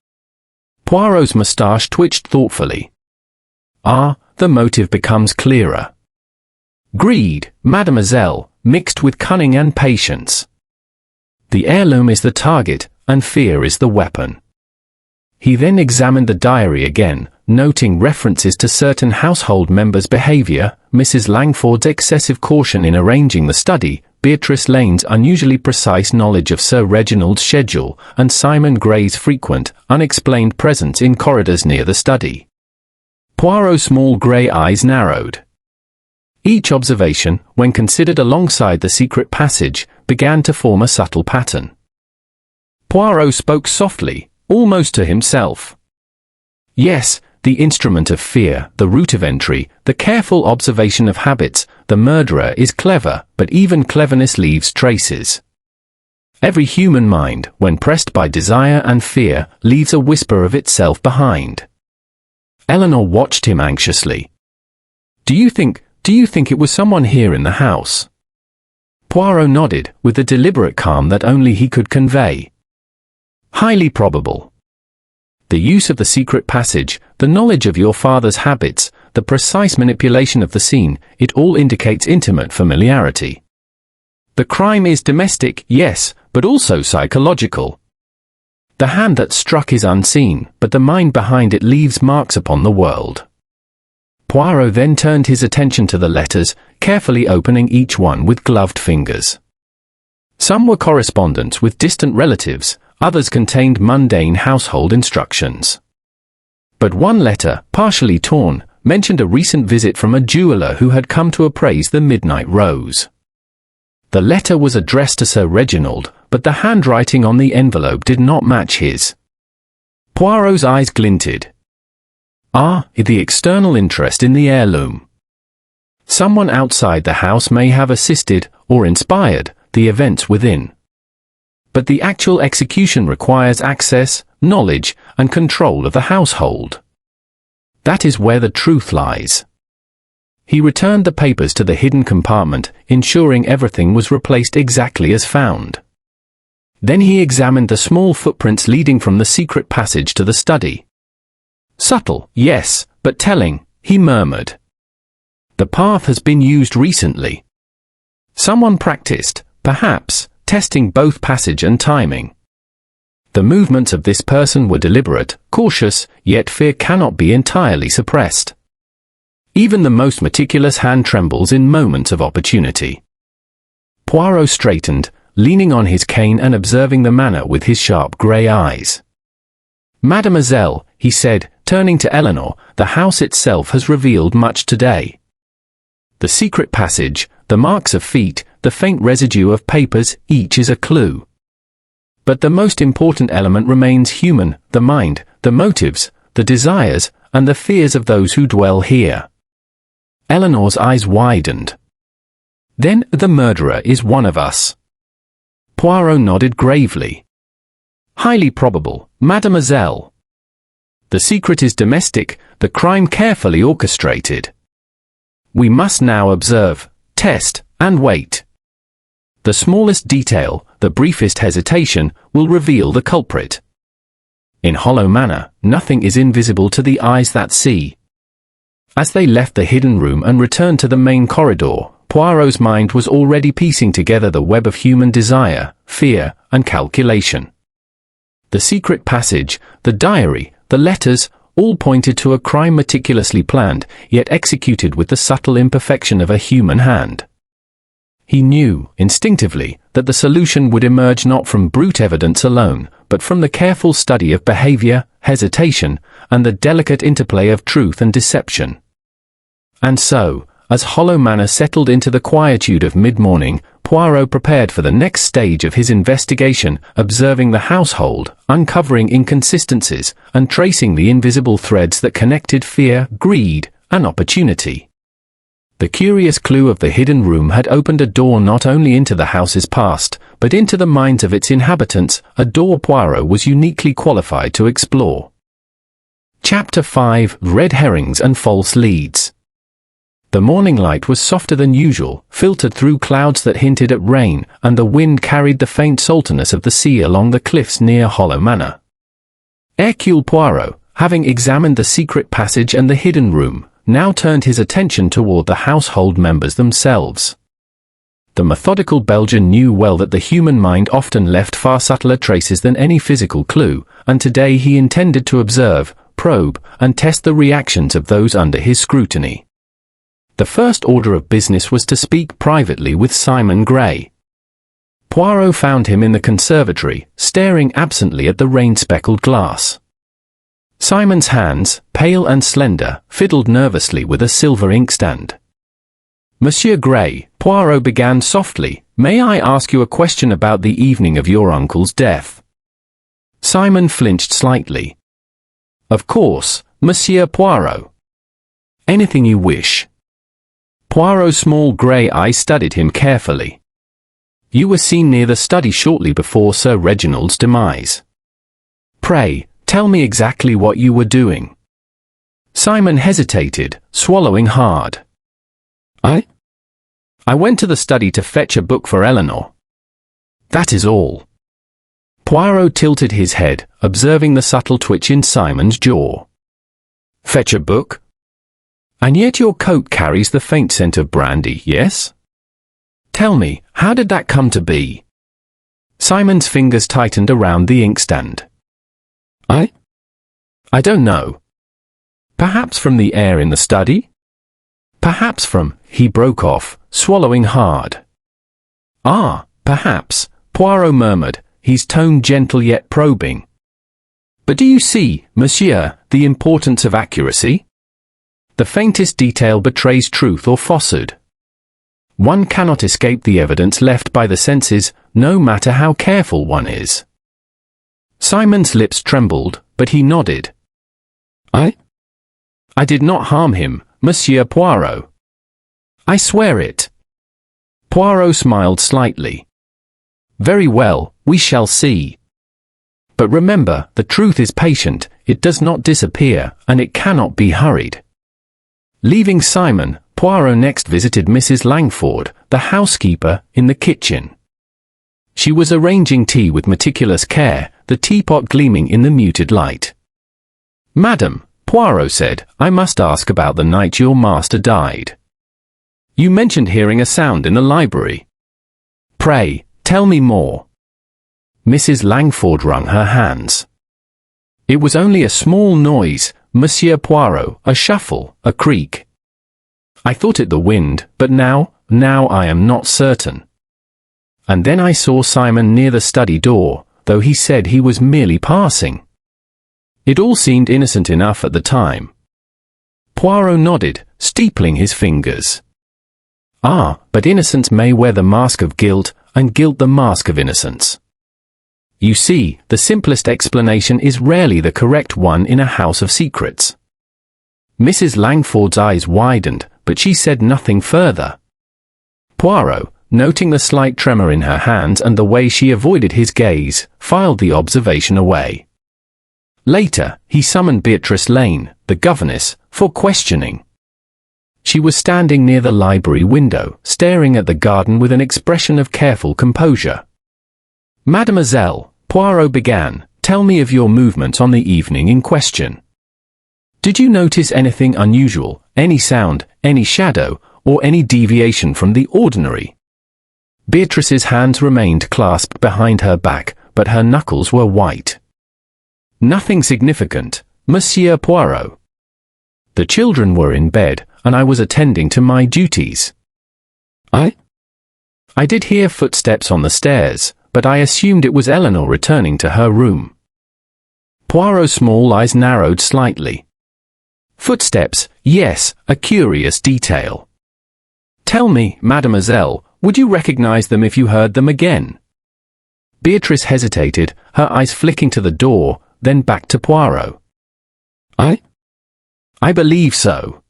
Poirot's moustache twitched thoughtfully. The motive becomes clearer. Greed, mademoiselle, mixed with cunning and patience. The heirloom is the target, and fear is the weapon. He then examined the diary again, noting references to certain household members' behavior, Mrs. Langford's excessive caution in arranging the study, Beatrice Lane's unusually precise knowledge of Sir Reginald's schedule, and Simon Gray's frequent, unexplained presence in corridors near the study. Poirot's small grey eyes narrowed. Each observation, when considered alongside the secret passage, began to form a subtle pattern. Poirot spoke softly, almost to himself. Yes, the instrument of fear, the route of entry, the careful observation of habits, the murderer is clever, but even cleverness leaves traces. Every human mind, when pressed by desire and fear, leaves a whisper of itself behind. Eleanor watched him anxiously. Do you think it was someone here in the house?" Poirot nodded, with the deliberate calm that only he could convey. "Highly probable. The use of the secret passage, the knowledge of your father's habits, the precise manipulation of the scene, it all indicates intimate familiarity. The crime is domestic, yes, but also psychological. The hand that struck is unseen, but the mind behind it leaves marks upon the world." Poirot then turned his attention to the letters, carefully opening each one with gloved fingers. Some were correspondence with distant relatives, others contained mundane household instructions. But one letter, partially torn, mentioned a recent visit from a jeweller who had come to appraise the Midnight Rose. The letter was addressed to Sir Reginald, but the handwriting on the envelope did not match his. Poirot's eyes glinted. The external interest in the heirloom. Someone outside the house may have assisted, or inspired, the events within. But the actual execution requires access, knowledge, and control of the household. That is where the truth lies. He returned the papers to the hidden compartment, ensuring everything was replaced exactly as found. Then he examined the small footprints leading from the secret passage to the study. "Subtle, yes, but telling," he murmured. "The path has been used recently. Someone practiced, perhaps, testing both passage and timing. The movements of this person were deliberate, cautious, yet fear cannot be entirely suppressed. Even the most meticulous hand trembles in moments of opportunity." Poirot straightened, leaning on his cane and observing the manor with his sharp grey eyes. "Mademoiselle," he said, turning to Eleanor, "the house itself has revealed much today. The secret passage, the marks of feet, the faint residue of papers, each is a clue. But the most important element remains human, the mind, the motives, the desires, and the fears of those who dwell here." Eleanor's eyes widened. "Then, the murderer is one of us?" Poirot nodded gravely. "Highly probable, mademoiselle. The secret is domestic, the crime carefully orchestrated. We must now observe, test, and wait. The smallest detail, the briefest hesitation, will reveal the culprit. In Hollow Manor, nothing is invisible to the eyes that see." As they left the hidden room and returned to the main corridor, Poirot's mind was already piecing together the web of human desire, fear, and calculation. The secret passage, the diary, the letters, all pointed to a crime meticulously planned, yet executed with the subtle imperfection of a human hand. He knew, instinctively, that the solution would emerge not from brute evidence alone, but from the careful study of behavior, hesitation, and the delicate interplay of truth and deception. And so, as Hollow Manor settled into the quietude of mid-morning, Poirot prepared for the next stage of his investigation, observing the household, uncovering inconsistencies, and tracing the invisible threads that connected fear, greed, and opportunity. The curious clue of the hidden room had opened a door not only into the house's past, but into the minds of its inhabitants, a door Poirot was uniquely qualified to explore. Chapter 5: Red Herrings and False Leads. The morning light was softer than usual, filtered through clouds that hinted at rain, and the wind carried the faint saltiness of the sea along the cliffs near Hollow Manor. Hercule Poirot, having examined the secret passage and the hidden room, now turned his attention toward the household members themselves. The methodical Belgian knew well that the human mind often left far subtler traces than any physical clue, and today he intended to observe, probe, and test the reactions of those under his scrutiny. The first order of business was to speak privately with Simon Gray. Poirot found him in the conservatory, staring absently at the rain-speckled glass. Simon's hands, pale and slender, fiddled nervously with a silver inkstand. "Monsieur Gray," Poirot began softly, "may I ask you a question about the evening of your uncle's death?" Simon flinched slightly. "Of course, Monsieur Poirot. Anything you wish." Poirot's small grey eyes studied him carefully. "You were seen near the study shortly before Sir Reginald's demise. Pray, tell me exactly what you were doing." Simon hesitated, swallowing hard. I went to the study to fetch a book for Eleanor. That is all." Poirot tilted his head, observing the subtle twitch in Simon's jaw. "Fetch a book? And yet your coat carries the faint scent of brandy, yes? Tell me, how did that come to be?" Simon's fingers tightened around the inkstand. I don't know. Perhaps from the air in the study? Perhaps from," he broke off, swallowing hard. Perhaps," Poirot murmured, his tone gentle yet probing. "But do you see, monsieur, the importance of accuracy? The faintest detail betrays truth or falsehood. One cannot escape the evidence left by the senses, no matter how careful one is." Simon's lips trembled, but he nodded. I did not harm him, Monsieur Poirot. I swear it." Poirot smiled slightly. "Very well, we shall see. But remember, the truth is patient, it does not disappear, and it cannot be hurried." Leaving Simon, Poirot next visited Mrs. Langford, the housekeeper, in the kitchen. She was arranging tea with meticulous care, the teapot gleaming in the muted light. "Madam," Poirot said, "I must ask about the night your master died. You mentioned hearing a sound in the library. Pray, tell me more." Mrs. Langford wrung her hands. "It was only a small noise, Monsieur Poirot, a shuffle, a creak. I thought it the wind, but now I am not certain. And then I saw Simon near the study door, though he said he was merely passing. It all seemed innocent enough at the time." Poirot nodded, steepling his fingers. But innocence may wear the mask of guilt, and guilt the mask of innocence. You see, the simplest explanation is rarely the correct one in a house of secrets." Mrs. Langford's eyes widened, but she said nothing further. Poirot, noting the slight tremor in her hands and the way she avoided his gaze, filed the observation away. Later, he summoned Beatrice Lane, the governess, for questioning. She was standing near the library window, staring at the garden with an expression of careful composure. "Mademoiselle," Poirot began, "tell me of your movements on the evening in question. Did you notice anything unusual, any sound, any shadow, or any deviation from the ordinary?" Beatrice's hands remained clasped behind her back, but her knuckles were white. "Nothing significant, Monsieur Poirot. The children were in bed, and I was attending to my duties. I did hear footsteps on the stairs, but I assumed it was Eleanor returning to her room." Poirot's small eyes narrowed slightly. "Footsteps, yes, a curious detail. Tell me, mademoiselle, would you recognize them if you heard them again?" Beatrice hesitated, her eyes flicking to the door, then back to Poirot. I believe so."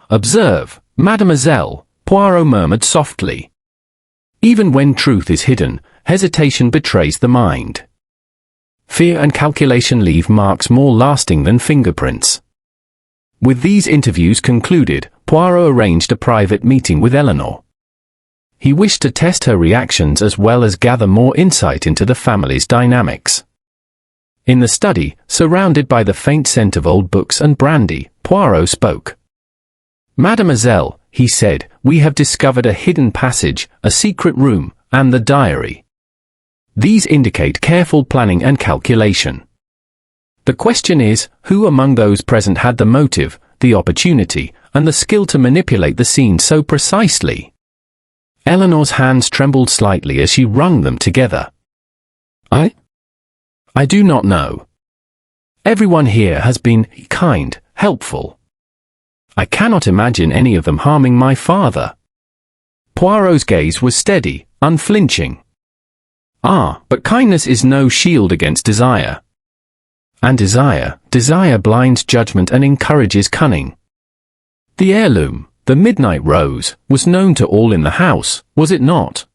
Observe, mademoiselle," Poirot murmured softly. "Even when truth is hidden, hesitation betrays the mind. Fear and calculation leave marks more lasting than fingerprints. With these interviews concluded, Poirot arranged a private meeting with Eleanor. He wished to test her reactions as well as gather more insight into the family's dynamics. In the study, surrounded by the faint scent of old books and brandy, Poirot spoke. "Mademoiselle," he said, "we have discovered a hidden passage, a secret room, and the diary. These indicate careful planning and calculation. The question is, who among those present had the motive, the opportunity, and the skill to manipulate the scene so precisely?" Eleanor's hands trembled slightly as she wrung them together. I do not know. Everyone here has been kind, helpful. I cannot imagine any of them harming my father." Poirot's gaze was steady, unflinching. But kindness is no shield against desire. And desire blinds judgment and encourages cunning. The heirloom, the midnight rose, was known to all in the house, was it not?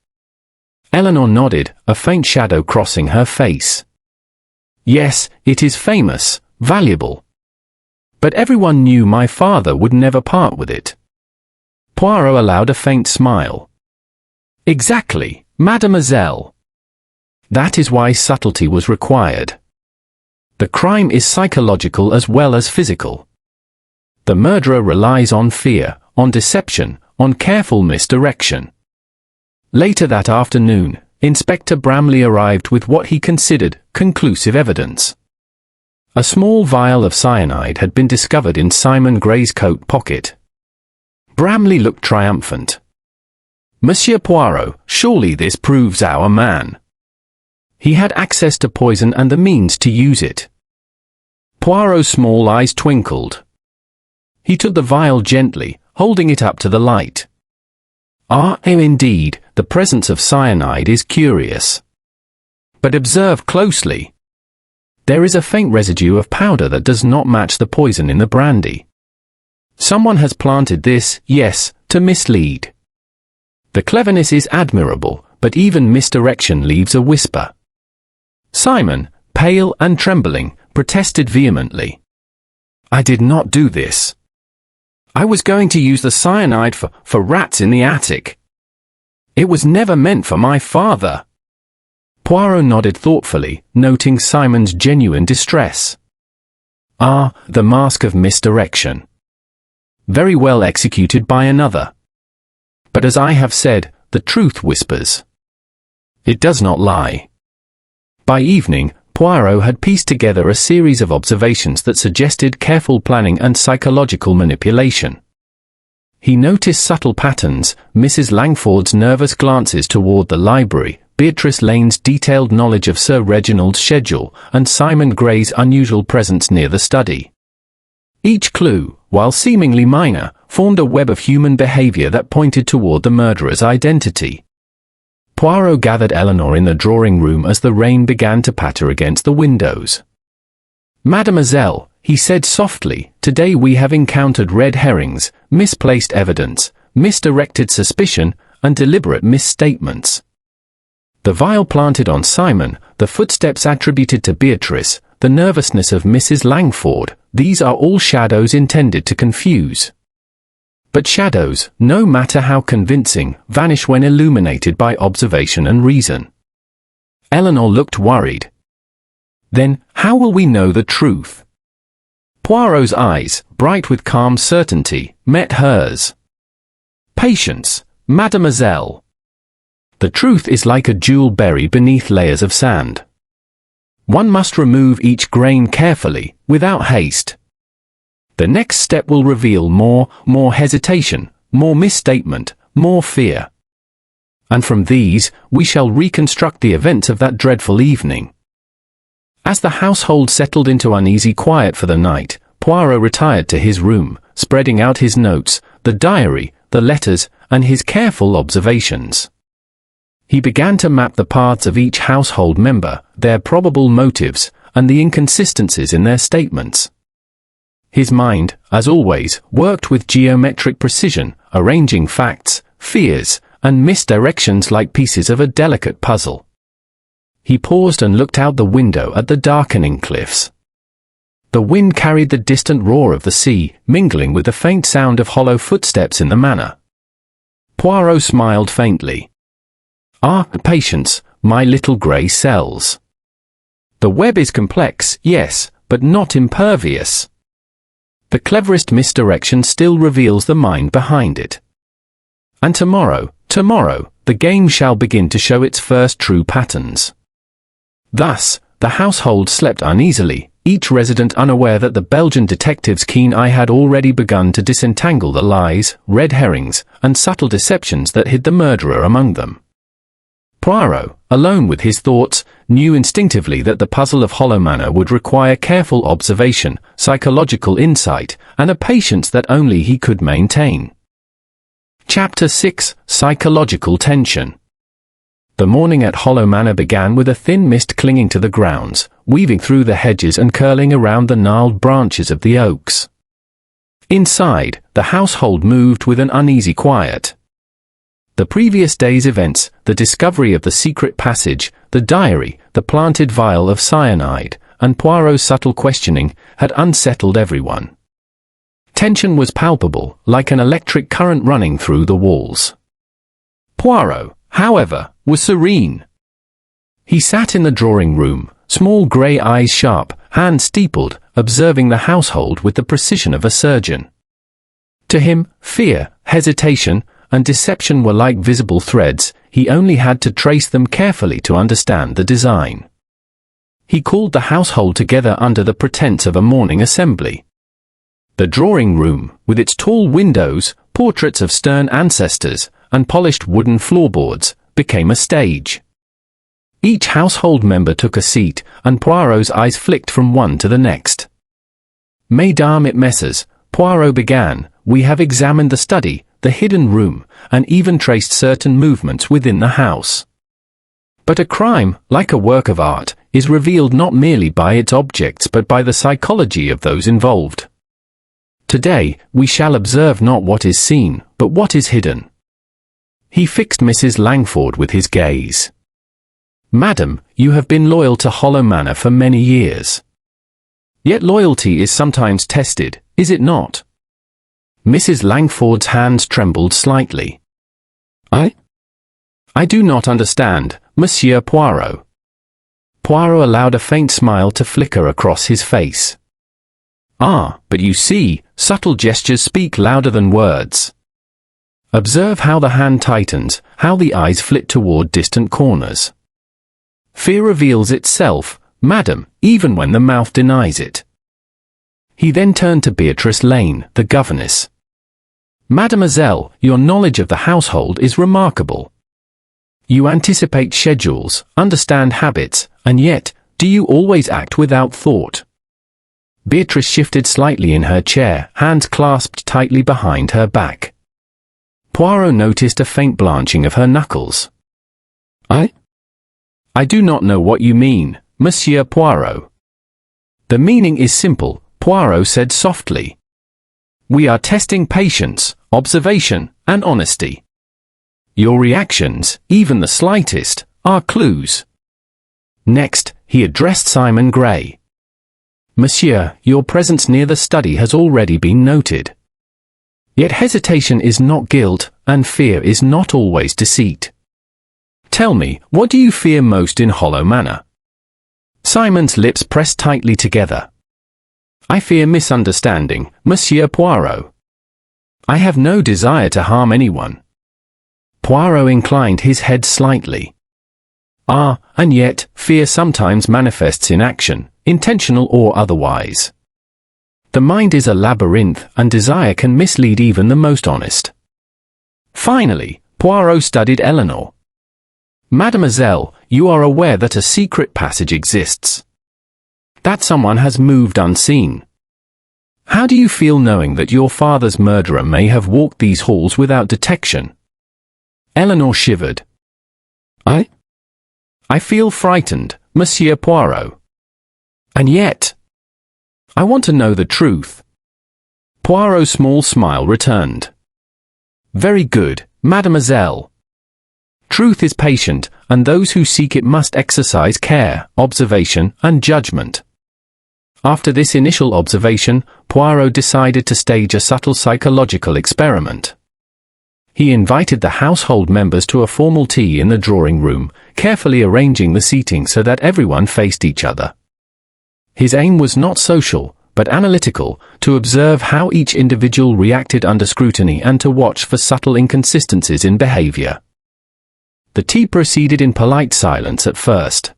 Eleanor nodded, a faint shadow crossing her face. "Yes, it is famous, valuable. But everyone knew my father would never part with it." Poirot allowed a faint smile. "Exactly, mademoiselle. That is why subtlety was required. The crime is psychological as well as physical. The murderer relies on fear, on deception, on careful misdirection." Later that afternoon, Inspector Bramley arrived with what he considered conclusive evidence. A small vial of cyanide had been discovered in Simon Gray's coat pocket. Bramley looked triumphant. "Monsieur Poirot, surely this proves our man. He had access to poison and the means to use it." Poirot's small eyes twinkled. He took the vial gently, holding it up to the light. Indeed, the presence of cyanide is curious. But observe closely. There is a faint residue of powder that does not match the poison in the brandy. Someone has planted this, yes, to mislead. The cleverness is admirable, but even misdirection leaves a whisper. Simon, pale and trembling, protested vehemently. "I did not do this. I was going to use the cyanide for rats in the attic. It was never meant for my father." Poirot nodded thoughtfully, noting Simon's genuine distress. The mask of misdirection. Very well executed by another. But as I have said, the truth whispers. It does not lie. By evening, Poirot had pieced together a series of observations that suggested careful planning and psychological manipulation. He noticed subtle patterns, Mrs. Langford's nervous glances toward the library, Beatrice Lane's detailed knowledge of Sir Reginald's schedule, and Simon Gray's unusual presence near the study. Each clue, while seemingly minor, formed a web of human behavior that pointed toward the murderer's identity. Poirot gathered Eleanor in the drawing room as the rain began to patter against the windows. "Mademoiselle," he said softly, "today we have encountered red herrings, misplaced evidence, misdirected suspicion, and deliberate misstatements. The vial planted on Simon, the footsteps attributed to Beatrice, the nervousness of Mrs. Langford, these are all shadows intended to confuse. But shadows, no matter how convincing, vanish when illuminated by observation and reason." Eleanor looked worried. "Then, how will we know the truth?" Poirot's eyes, bright with calm certainty, met hers. "Patience, mademoiselle. The truth is like a jewel buried beneath layers of sand. One must remove each grain carefully, without haste. The next step will reveal more hesitation, more misstatement, more fear. And from these, we shall reconstruct the events of that dreadful evening." As the household settled into uneasy quiet for the night, Poirot retired to his room, spreading out his notes, the diary, the letters, and his careful observations. He began to map the paths of each household member, their probable motives, and the inconsistencies in their statements. His mind, as always, worked with geometric precision, arranging facts, fears, and misdirections like pieces of a delicate puzzle. He paused and looked out the window at the darkening cliffs. The wind carried the distant roar of the sea, mingling with the faint sound of hollow footsteps in the manor. Poirot smiled faintly. "Ah, patience, my little grey cells. The web is complex, yes, but not impervious. The cleverest misdirection still reveals the mind behind it. And tomorrow, the game shall begin to show its first true patterns." Thus, the household slept uneasily, each resident unaware that the Belgian detective's keen eye had already begun to disentangle the lies, red herrings, and subtle deceptions that hid the murderer among them. Poirot, alone with his thoughts, knew instinctively that the puzzle of Hollow Manor would require careful observation, psychological insight, and a patience that only he could maintain. Chapter 6: Psychological Tension. The morning at Hollow Manor began with a thin mist clinging to the grounds, weaving through the hedges and curling around the gnarled branches of the oaks. Inside, the household moved with an uneasy quiet. The previous day's events, the discovery of the secret passage, the diary, the planted vial of cyanide, and Poirot's subtle questioning, had unsettled everyone. Tension was palpable, like an electric current running through the walls. Poirot, however, was serene. He sat in the drawing room, small grey eyes sharp, hands steepled, observing the household with the precision of a surgeon. To him, fear, hesitation, and deception were like visible threads. He only had to trace them carefully to understand the design. He called the household together under the pretense of a morning assembly. The drawing room, with its tall windows, portraits of stern ancestors, and polished wooden floorboards, became a stage. Each household member took a seat, and Poirot's eyes flicked from one to the next. "Mesdames et messieurs," Poirot began, "we have examined the study, the hidden room, and even traced certain movements within the house. But a crime, like a work of art, is revealed not merely by its objects but by the psychology of those involved. Today, we shall observe not what is seen, but what is hidden." He fixed Mrs. Langford with his gaze. "Madam, you have been loyal to Hollow Manor for many years. Yet loyalty is sometimes tested, is it not?" Mrs. Langford's hands trembled slightly. I do not understand, Monsieur Poirot." Poirot allowed a faint smile to flicker across his face. "Ah, but you see, subtle gestures speak louder than words. Observe how the hand tightens, how the eyes flit toward distant corners. Fear reveals itself, madam, even when the mouth denies it." He then turned to Beatrice Lane, the governess. "Mademoiselle, your knowledge of the household is remarkable. You anticipate schedules, understand habits, and yet, do you always act without thought?" Beatrice shifted slightly in her chair, hands clasped tightly behind her back. Poirot noticed a faint blanching of her knuckles. I do not know what you mean, Monsieur Poirot." "The meaning is simple," Poirot said softly. "We are testing patience, observation, and honesty. Your reactions, even the slightest, are clues." Next, he addressed Simon Gray. "Monsieur, your presence near the study has already been noted. Yet hesitation is not guilt, and fear is not always deceit. Tell me, what do you fear most in Hollow Manor?" Simon's lips pressed tightly together. "I fear misunderstanding, Monsieur Poirot. I have no desire to harm anyone." Poirot inclined his head slightly. "Ah, and yet, fear sometimes manifests in action, intentional or otherwise. The mind is a labyrinth, and desire can mislead even the most honest." Finally, Poirot studied Eleanor. "Mademoiselle, you are aware that a secret passage exists. That someone has moved unseen. How do you feel knowing that your father's murderer may have walked these halls without detection?" Eleanor shivered. I feel frightened, Monsieur Poirot. And yet, I want to know the truth." Poirot's small smile returned. "Very good, mademoiselle. Truth is patient, and those who seek it must exercise care, observation, and judgment. After this initial observation, Poirot decided to stage a subtle psychological experiment. He invited the household members to a formal tea in the drawing room, carefully arranging the seating so that everyone faced each other. His aim was not social, but analytical, to observe how each individual reacted under scrutiny and to watch for subtle inconsistencies in behavior. The tea proceeded in polite silence at first.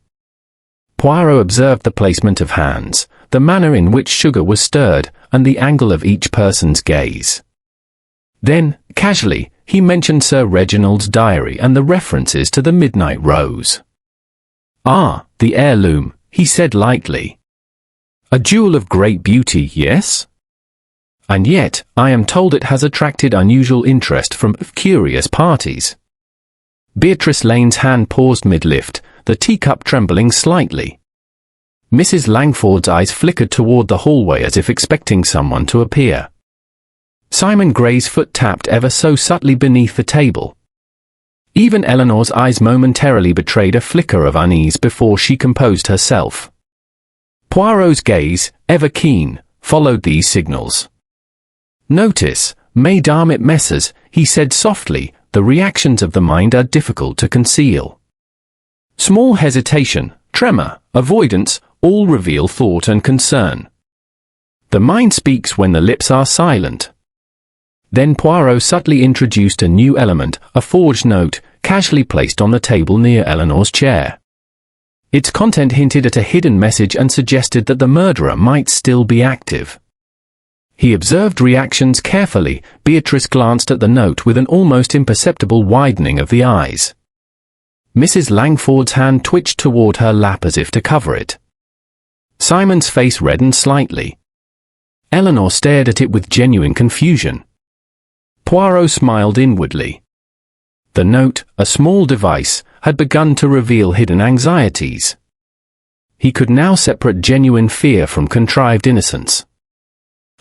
Poirot observed the placement of hands, the manner in which sugar was stirred, and the angle of each person's gaze. Then, casually, he mentioned Sir Reginald's diary and the references to the midnight rose. "Ah, the heirloom," he said lightly. "A jewel of great beauty, yes? And yet, I am told it has attracted unusual interest from curious parties." Beatrice Lane's hand paused mid-lift, the teacup trembling slightly. Mrs. Langford's eyes flickered toward the hallway as if expecting someone to appear. Simon Gray's foot tapped ever so subtly beneath the table. Even Eleanor's eyes momentarily betrayed a flicker of unease before she composed herself. Poirot's gaze, ever keen, followed these signals. "Notice, mesdames et messieurs," he said softly, "the reactions of the mind are difficult to conceal. Small hesitation, tremor, avoidance, all reveal thought and concern. The mind speaks when the lips are silent." Then Poirot subtly introduced a new element, a forged note, casually placed on the table near Eleanor's chair. Its content hinted at a hidden message and suggested that the murderer might still be active. He observed reactions carefully. Beatrice glanced at the note with an almost imperceptible widening of the eyes. Mrs. Langford's hand twitched toward her lap as if to cover it. Simon's face reddened slightly. Eleanor stared at it with genuine confusion. Poirot smiled inwardly. The note, a small device, had begun to reveal hidden anxieties. He could now separate genuine fear from contrived innocence.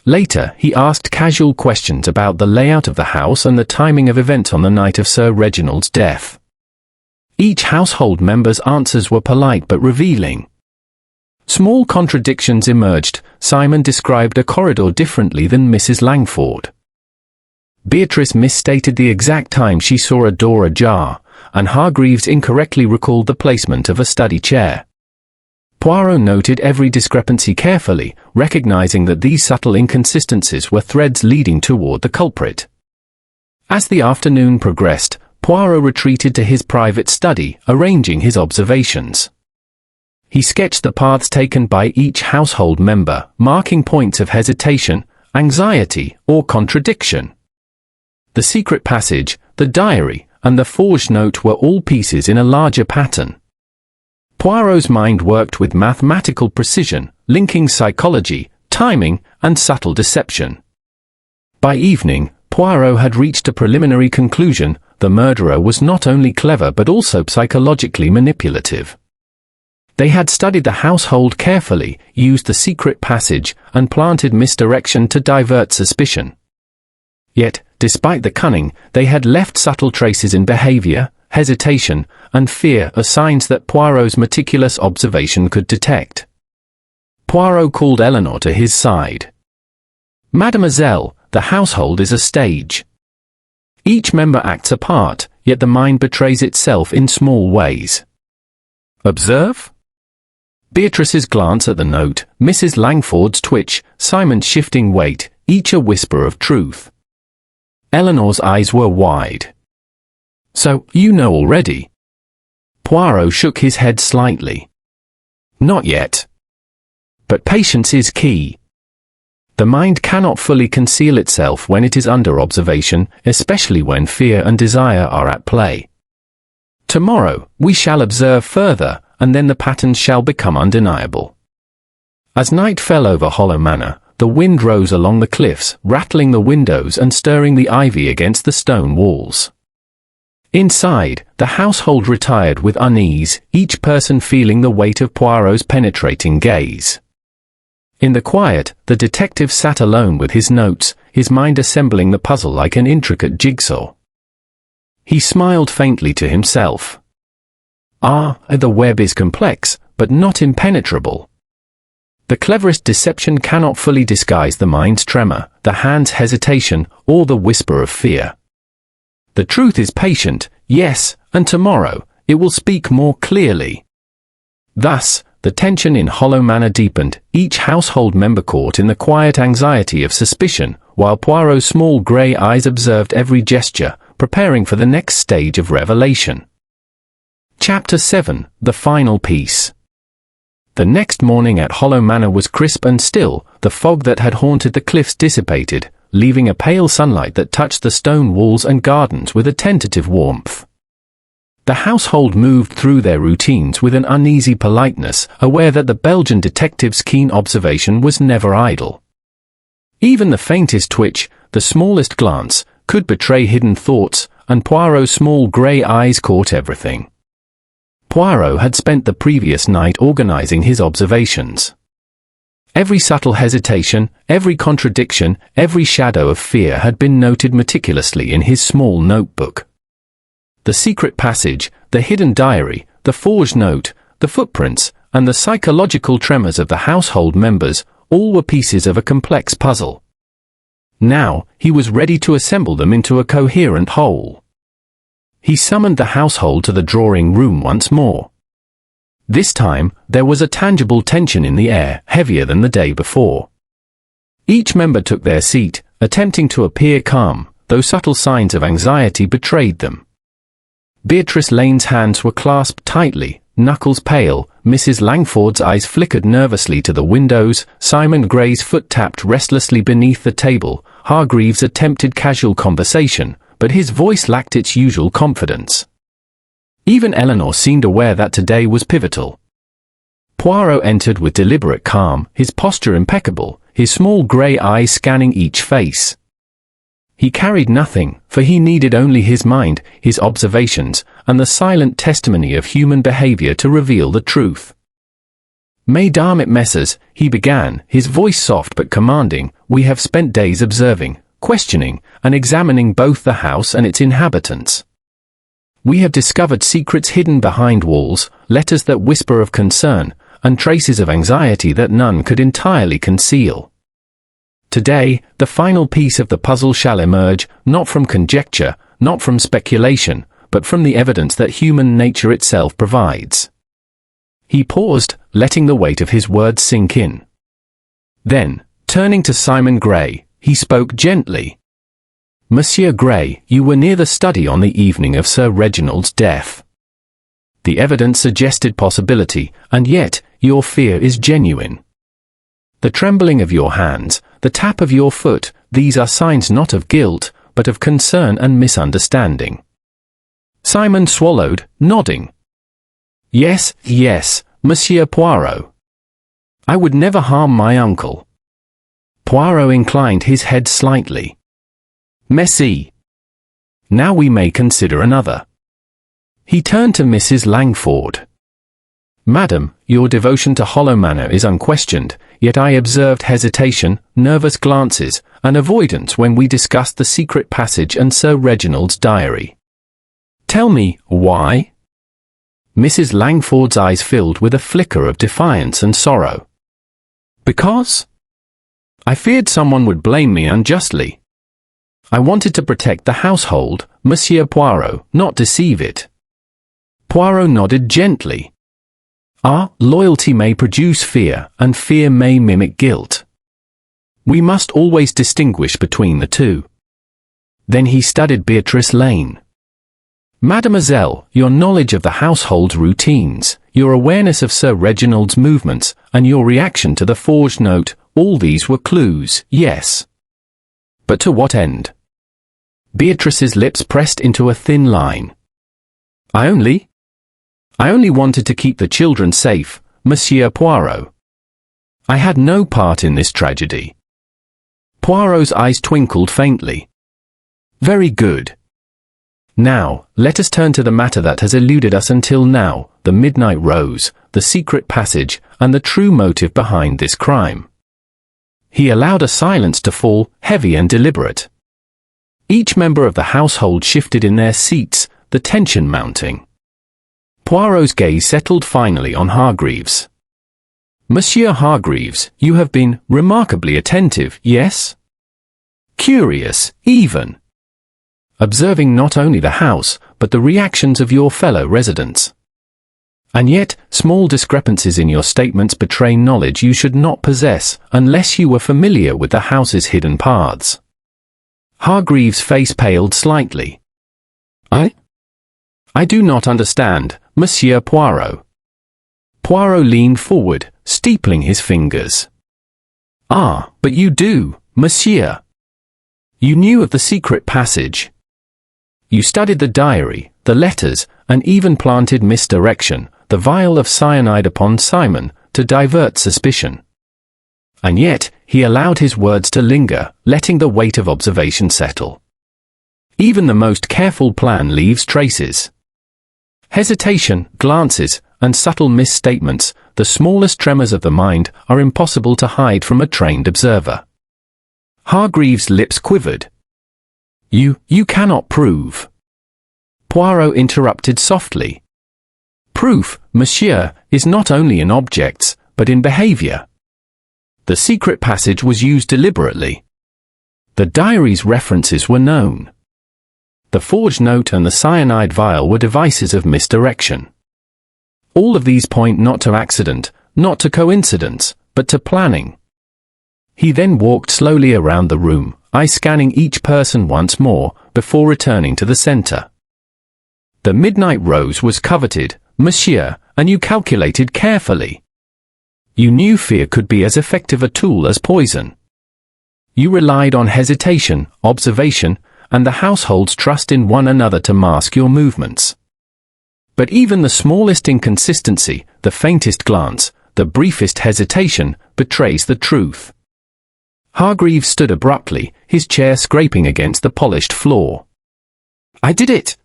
Later, he asked casual questions about the layout of the house and the timing of events on the night of Sir Reginald's death. Each household member's answers were polite but revealing. Small contradictions emerged. Simon described a corridor differently than Mrs. Langford. Beatrice misstated the exact time she saw a door ajar, and Hargreaves incorrectly recalled the placement of a study chair. Poirot noted every discrepancy carefully, recognizing that these subtle inconsistencies were threads leading toward the culprit. As the afternoon progressed, Poirot retreated to his private study, arranging his observations. He sketched the paths taken by each household member, marking points of hesitation, anxiety, or contradiction. The secret passage, the diary, and the forged note were all pieces in a larger pattern. Poirot's mind worked with mathematical precision, linking psychology, timing, and subtle deception. By evening, Poirot had reached a preliminary conclusion: the murderer was not only clever but also psychologically manipulative. They had studied the household carefully, used the secret passage, and planted misdirection to divert suspicion. Yet, despite the cunning, they had left subtle traces in behavior, hesitation, and fear as signs that Poirot's meticulous observation could detect. Poirot called Eleanor to his side. "Mademoiselle, the household is a stage. Each member acts a part, yet the mind betrays itself in small ways. Observe?" Beatrice's glance at the note, Mrs. Langford's twitch, Simon's shifting weight, each a whisper of truth. Eleanor's eyes were wide. "So, you know already?" Poirot shook his head slightly. "Not yet. But patience is key. The mind cannot fully conceal itself when it is under observation, especially when fear and desire are at play. Tomorrow, we shall observe further, and then the patterns shall become undeniable." As night fell over Hollow Manor, the wind rose along the cliffs, rattling the windows and stirring the ivy against the stone walls. Inside, the household retired with unease, each person feeling the weight of Poirot's penetrating gaze. In the quiet, the detective sat alone with his notes, his mind assembling the puzzle like an intricate jigsaw. He smiled faintly to himself. The web is complex, but not impenetrable. The cleverest deception cannot fully disguise the mind's tremor, the hand's hesitation, or the whisper of fear. The truth is patient, yes, and tomorrow, it will speak more clearly. Thus, the tension in Hollow Manor deepened, each household member caught in the quiet anxiety of suspicion, while Poirot's small grey eyes observed every gesture, preparing for the next stage of revelation. Chapter 7, The Final Piece. The next morning at Hollow Manor was crisp and still, the fog that had haunted the cliffs dissipated, leaving a pale sunlight that touched the stone walls and gardens with a tentative warmth. The household moved through their routines with an uneasy politeness, aware that the Belgian detective's keen observation was never idle. Even the faintest twitch, the smallest glance, could betray hidden thoughts, and Poirot's small grey eyes caught everything. Poirot had spent the previous night organizing his observations. Every subtle hesitation, every contradiction, every shadow of fear had been noted meticulously in his small notebook. The secret passage, the hidden diary, the forged note, the footprints, and the psychological tremors of the household members, all were pieces of a complex puzzle. Now, he was ready to assemble them into a coherent whole. He summoned the household to the drawing room once more. This time, there was a tangible tension in the air, heavier than the day before. Each member took their seat, attempting to appear calm, though subtle signs of anxiety betrayed them. Beatrice Lane's hands were clasped tightly, knuckles pale, Mrs. Langford's eyes flickered nervously to the windows, Simon Gray's foot tapped restlessly beneath the table, Hargreaves attempted casual conversation, but his voice lacked its usual confidence. Even Eleanor seemed aware that today was pivotal. Poirot entered with deliberate calm, his posture impeccable, his small grey eyes scanning each face. He carried nothing, for he needed only his mind, his observations, and the silent testimony of human behavior to reveal the truth. Mesdames et messieurs, he began, his voice soft but commanding, we have spent days observing, questioning, and examining both the house and its inhabitants. We have discovered secrets hidden behind walls, letters that whisper of concern, and traces of anxiety that none could entirely conceal. Today, the final piece of the puzzle shall emerge, not from conjecture, not from speculation, but from the evidence that human nature itself provides. He paused, letting the weight of his words sink in. Then, turning to Simon Gray, he spoke gently. Monsieur Gray, you were near the study on the evening of Sir Reginald's death. The evidence suggested possibility, and yet, your fear is genuine. The trembling of your hands, the tap of your foot, these are signs not of guilt, but of concern and misunderstanding. Simon swallowed, nodding. Yes, yes, Monsieur Poirot. I would never harm my uncle. Poirot inclined his head slightly. Merci. Now we may consider another. He turned to Mrs. Langford. Madam, your devotion to Hollow Manor is unquestioned, yet I observed hesitation, nervous glances, and avoidance when we discussed the secret passage and Sir Reginald's diary. Tell me, why? Mrs. Langford's eyes filled with a flicker of defiance and sorrow. Because? I feared someone would blame me unjustly. I wanted to protect the household, Monsieur Poirot, not deceive it. Poirot nodded gently. Loyalty may produce fear, and fear may mimic guilt. We must always distinguish between the two. Then he studied Beatrice Lane. Mademoiselle, your knowledge of the household's routines, your awareness of Sir Reginald's movements, and your reaction to the forged note, all these were clues, yes. But to what end? Beatrice's lips pressed into a thin line. I only wanted to keep the children safe, Monsieur Poirot. I had no part in this tragedy. Poirot's eyes twinkled faintly. Very good. Now, let us turn to the matter that has eluded us until now, the midnight rose, the secret passage, and the true motive behind this crime. He allowed a silence to fall, heavy and deliberate. Each member of the household shifted in their seats, the tension mounting. Poirot's gaze settled finally on Hargreaves. Monsieur Hargreaves, you have been remarkably attentive, yes? Curious, even. Observing not only the house, but the reactions of your fellow residents. And yet, small discrepancies in your statements betray knowledge you should not possess, unless you were familiar with the house's hidden paths. Hargreaves' face paled slightly. I do not understand, Monsieur Poirot. Poirot leaned forward, steepling his fingers. Ah, but you do, Monsieur. You knew of the secret passage. You studied the diary, the letters, and even planted misdirection, the vial of cyanide upon Simon, to divert suspicion. And yet, he allowed his words to linger, letting the weight of observation settle. Even the most careful plan leaves traces. Hesitation, glances, and subtle misstatements, the smallest tremors of the mind, are impossible to hide from a trained observer. Hargreaves' lips quivered. You cannot prove. Poirot interrupted softly. Proof, monsieur, is not only in objects, but in behavior. The secret passage was used deliberately. The diary's references were known. The forged note and the cyanide vial were devices of misdirection. All of these point not to accident, not to coincidence, but to planning. He then walked slowly around the room, eye scanning each person once more, before returning to the center. The midnight rose was coveted, monsieur, and you calculated carefully. You knew fear could be as effective a tool as poison. You relied on hesitation, observation, and the household's trust in one another to mask your movements. But even the smallest inconsistency, the faintest glance, the briefest hesitation, betrays the truth. Hargreaves stood abruptly, his chair scraping against the polished floor. I did it!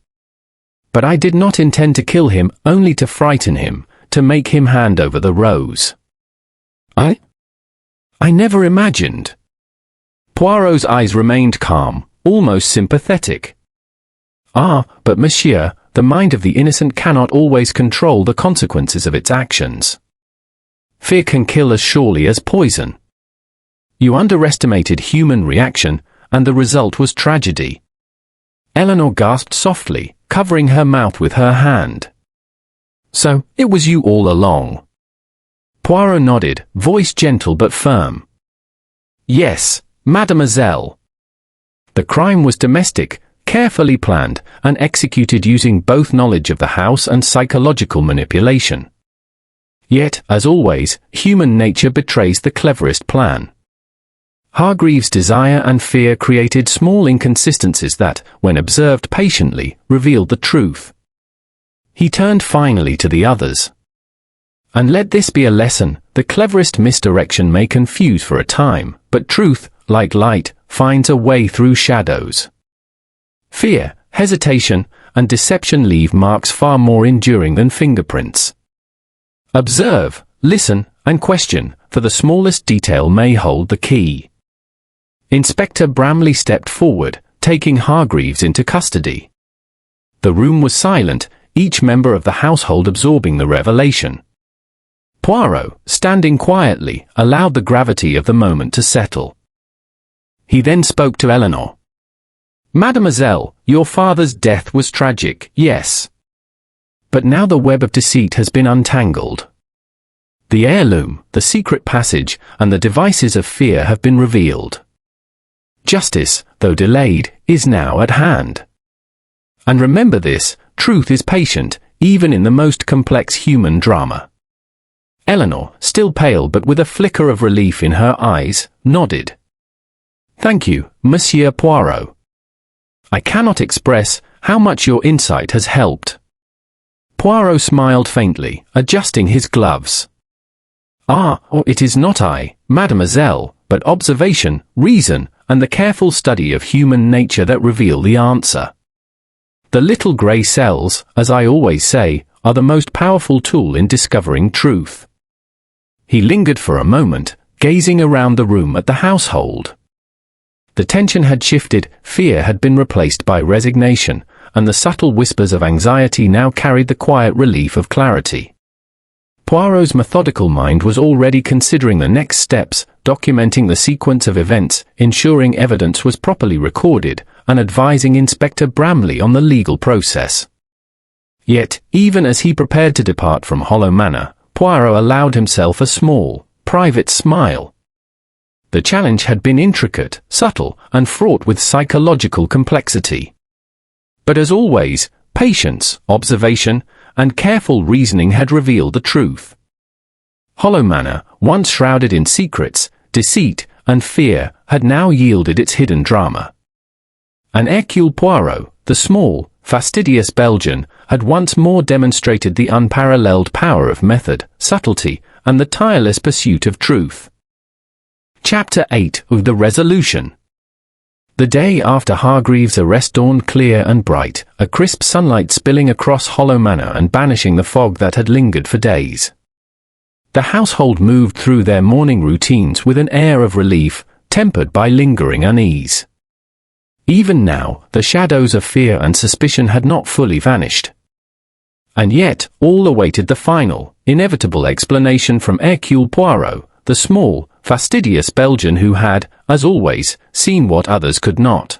But I did not intend to kill him, only to frighten him, to make him hand over the rose. I never imagined. Poirot's eyes remained calm, almost sympathetic. Ah, but monsieur, the mind of the innocent cannot always control the consequences of its actions. Fear can kill as surely as poison. You underestimated human reaction, and the result was tragedy. Eleanor gasped softly, covering her mouth with her hand. So, it was you all along. Poirot nodded, voice gentle but firm. Yes, mademoiselle. The crime was domestic, carefully planned, and executed using both knowledge of the house and psychological manipulation. Yet, as always, human nature betrays the cleverest plan. Hargreaves' desire and fear created small inconsistencies that, when observed patiently, revealed the truth. He turned finally to the others. And let this be a lesson, the cleverest misdirection may confuse for a time, but truth, like light, finds a way through shadows. Fear, hesitation, and deception leave marks far more enduring than fingerprints. Observe, listen, and question, for the smallest detail may hold the key. Inspector Bramley stepped forward, taking Hargreaves into custody. The room was silent, each member of the household absorbing the revelation. Poirot, standing quietly, allowed the gravity of the moment to settle. He then spoke to Eleanor. Mademoiselle, your father's death was tragic, yes. But now the web of deceit has been untangled. The heirloom, the secret passage, and the devices of fear have been revealed. Justice, though delayed, is now at hand. And remember this, truth is patient, even in the most complex human drama. Eleanor, still pale but with a flicker of relief in her eyes, nodded. Thank you, Monsieur Poirot. I cannot express how much your insight has helped. Poirot smiled faintly, adjusting his gloves. It is not I, mademoiselle, but observation, reason, and the careful study of human nature that reveal the answer. The little grey cells, as I always say, are the most powerful tool in discovering truth. He lingered for a moment, gazing around the room at the household. The tension had shifted, fear had been replaced by resignation, and the subtle whispers of anxiety now carried the quiet relief of clarity. Poirot's methodical mind was already considering the next steps, documenting the sequence of events, ensuring evidence was properly recorded, and advising Inspector Bramley on the legal process. Yet, even as he prepared to depart from Hollow Manor, Poirot allowed himself a small, private smile. The challenge had been intricate, subtle, and fraught with psychological complexity. But as always, patience, observation, and careful reasoning had revealed the truth. Hollow Manor, once shrouded in secrets, deceit, and fear, had now yielded its hidden drama. And Hercule Poirot, the small, fastidious Belgian, had once more demonstrated the unparalleled power of method, subtlety, and the tireless pursuit of truth. Chapter 8 of The Resolution. The day after Hargreaves' arrest dawned clear and bright, a crisp sunlight spilling across Hollow Manor and banishing the fog that had lingered for days. The household moved through their morning routines with an air of relief, tempered by lingering unease. Even now, the shadows of fear and suspicion had not fully vanished. And yet, all awaited the final, inevitable explanation from Hercule Poirot, the small, fastidious Belgian who had, as always, seen what others could not.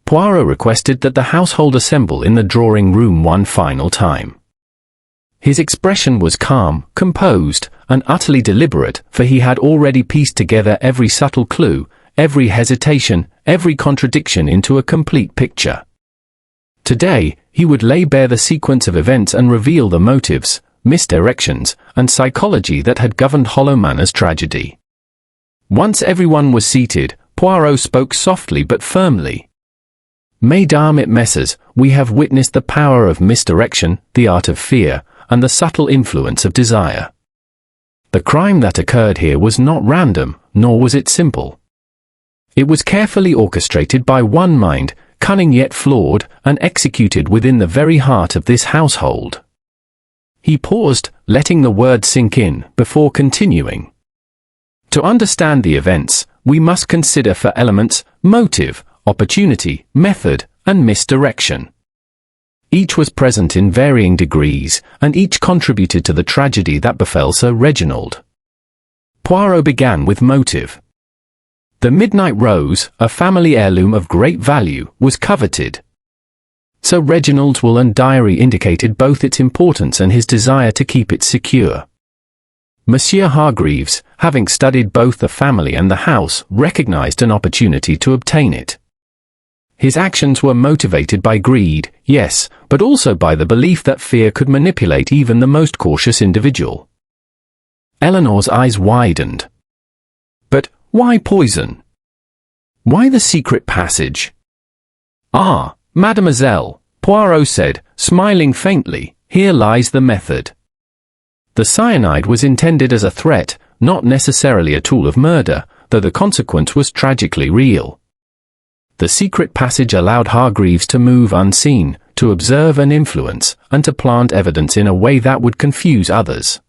Poirot requested that the household assemble in the drawing-room one final time. His expression was calm, composed, and utterly deliberate, for he had already pieced together every subtle clue, every hesitation, every contradiction into a complete picture. Today, he would lay bare the sequence of events and reveal the motives, misdirections, and psychology that had governed Hollow Manor's tragedy. Once everyone was seated, Poirot spoke softly but firmly. Mesdames et messieurs, we have witnessed the power of misdirection, the art of fear, and the subtle influence of desire. The crime that occurred here was not random, nor was it simple. It was carefully orchestrated by one mind, cunning yet flawed, and executed within the very heart of this household. He paused, letting the words sink in, before continuing. To understand the events, we must consider for elements, motive, opportunity, method, and misdirection. Each was present in varying degrees, and each contributed to the tragedy that befell Sir Reginald. Poirot began with motive. The midnight rose, a family heirloom of great value, was coveted. Sir Reginald's will and diary indicated both its importance and his desire to keep it secure. Monsieur Hargreaves, having studied both the family and the house, recognized an opportunity to obtain it. His actions were motivated by greed, yes, but also by the belief that fear could manipulate even the most cautious individual. Eleanor's eyes widened. But why poison? Why the secret passage? Ah, Mademoiselle, Poirot said, smiling faintly, here lies the method. The cyanide was intended as a threat, not necessarily a tool of murder, though the consequence was tragically real. The secret passage allowed Hargreaves to move unseen, to observe and influence, and to plant evidence in a way that would confuse others.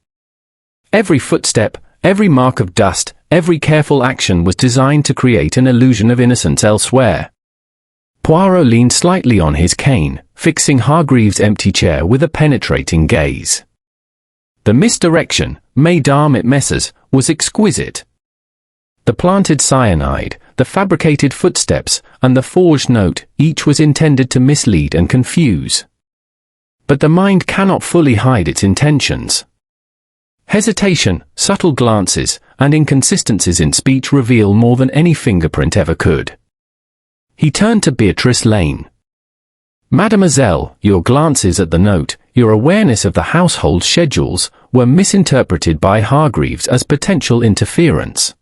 Every footstep, every mark of dust, every careful action was designed to create an illusion of innocence elsewhere. Poirot leaned slightly on his cane, fixing Hargreaves' empty chair with a penetrating gaze. The misdirection, Mesdames et messieurs, was exquisite. The planted cyanide, the fabricated footsteps, and the forged note, each was intended to mislead and confuse. But the mind cannot fully hide its intentions. Hesitation, subtle glances, and inconsistencies in speech reveal more than any fingerprint ever could. He turned to Beatrice Lane. Mademoiselle, your glances at the note, your awareness of the household schedules, were misinterpreted by Hargreaves as potential interference.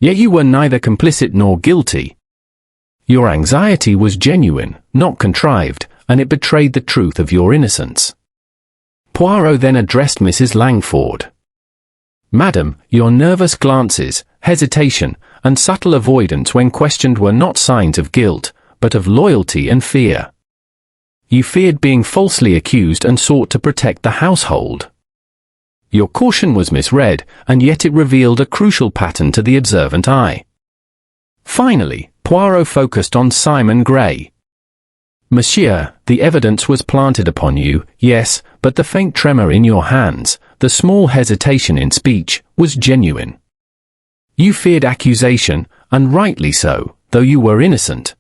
Yet you were neither complicit nor guilty. Your anxiety was genuine, not contrived, and it betrayed the truth of your innocence. Poirot then addressed Mrs. Langford. Madam, your nervous glances, hesitation, and subtle avoidance when questioned were not signs of guilt, but of loyalty and fear. You feared being falsely accused and sought to protect the household. Your caution was misread, and yet it revealed a crucial pattern to the observant eye. Finally, Poirot focused on Simon Gray. Monsieur, the evidence was planted upon you, yes, but the faint tremor in your hands, the small hesitation in speech, was genuine. You feared accusation, and rightly so, though you were innocent.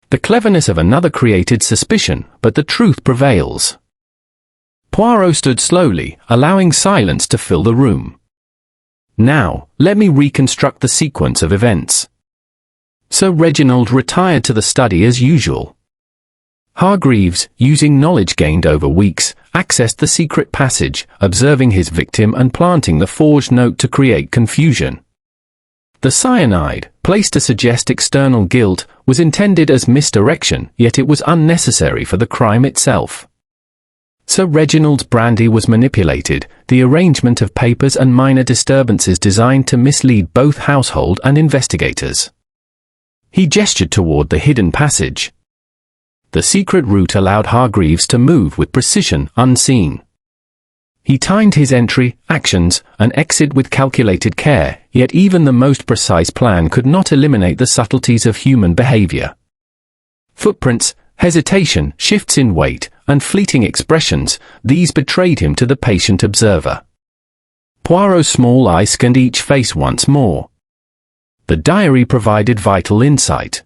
The cleverness of another created suspicion, but the truth prevails. Poirot stood slowly, allowing silence to fill the room. Now, let me reconstruct the sequence of events. Sir Reginald retired to the study as usual. Hargreaves, using knowledge gained over weeks, accessed the secret passage, observing his victim and planting the forged note to create confusion. The cyanide, placed to suggest external guilt, was intended as misdirection, yet it was unnecessary for the crime itself. Sir Reginald's brandy was manipulated, the arrangement of papers and minor disturbances designed to mislead both household and investigators. He gestured toward the hidden passage. The secret route allowed Hargreaves to move with precision, unseen. He timed his entry, actions, and exit with calculated care, yet even the most precise plan could not eliminate the subtleties of human behavior. Footprints, hesitation, shifts in weight, and fleeting expressions, these betrayed him to the patient observer. Poirot's small eye scanned each face once more. The diary provided vital insight.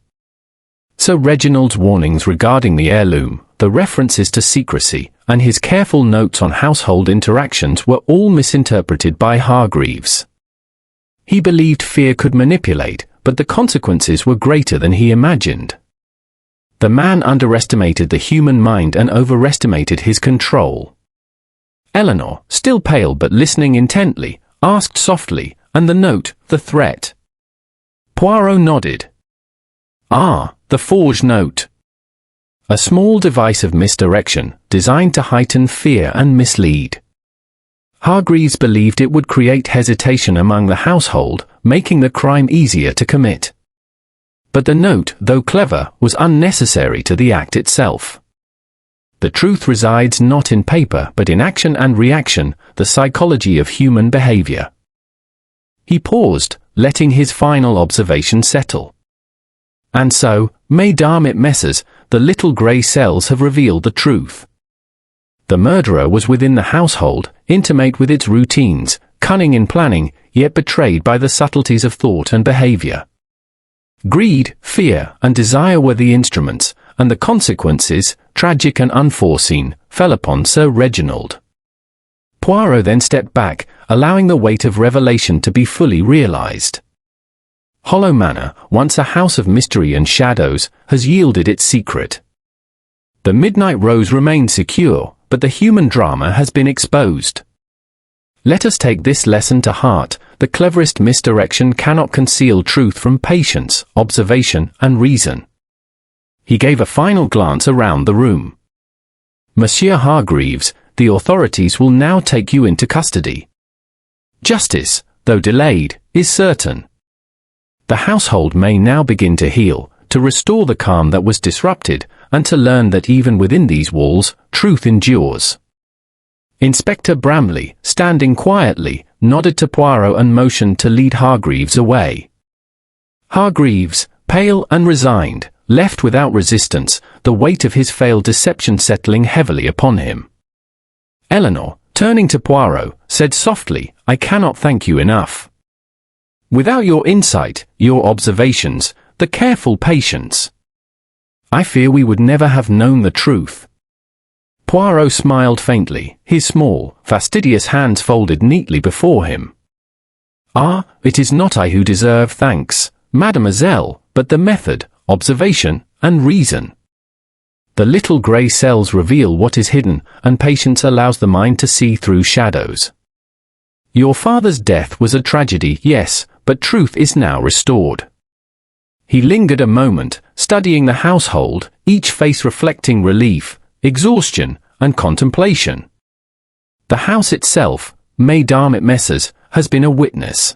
Sir Reginald's warnings regarding the heirloom, the references to secrecy, and his careful notes on household interactions were all misinterpreted by Hargreaves. He believed fear could manipulate, but the consequences were greater than he imagined. The man underestimated the human mind and overestimated his control. Eleanor, still pale but listening intently, asked softly, "And the note, the threat?" Poirot nodded. "Ah, the forged note. A small device of misdirection, designed to heighten fear and mislead. Hargreaves believed it would create hesitation among the household, making the crime easier to commit. But the note, though clever, was unnecessary to the act itself. The truth resides not in paper but in action and reaction, the psychology of human behavior." He paused, letting his final observation settle. "And so, mesdames et messieurs, the little grey cells have revealed the truth. The murderer was within the household, intimate with its routines, cunning in planning, yet betrayed by the subtleties of thought and behavior. Greed, fear, and desire were the instruments, and the consequences, tragic and unforeseen, fell upon Sir Reginald." Poirot then stepped back, allowing the weight of revelation to be fully realized. Hollow Manor, once a house of mystery and shadows, has yielded its secret. The Midnight Rose remains secure, but the human drama has been exposed. Let us take this lesson to heart: the cleverest misdirection cannot conceal truth from patience, observation, and reason. He gave a final glance around the room. "Monsieur Hargreaves, the authorities will now take you into custody. Justice, though delayed, is certain. The household may now begin to heal, to restore the calm that was disrupted, and to learn that even within these walls, truth endures." Inspector Bramley, standing quietly, nodded to Poirot and motioned to lead Hargreaves away. Hargreaves, pale and resigned, left without resistance, the weight of his failed deception settling heavily upon him. Eleanor, turning to Poirot, said softly, "I cannot thank you enough. Without your insight, your observations, the careful patience, I fear we would never have known the truth." Poirot smiled faintly, his small, fastidious hands folded neatly before him. "Ah, it is not I who deserve thanks, mademoiselle, but the method, observation, and reason. The little grey cells reveal what is hidden, and patience allows the mind to see through shadows. Your father's death was a tragedy, yes, but truth is now restored." He lingered a moment, studying the household, each face reflecting relief, exhaustion, and contemplation. The house itself, mesdames et messieurs, has been a witness.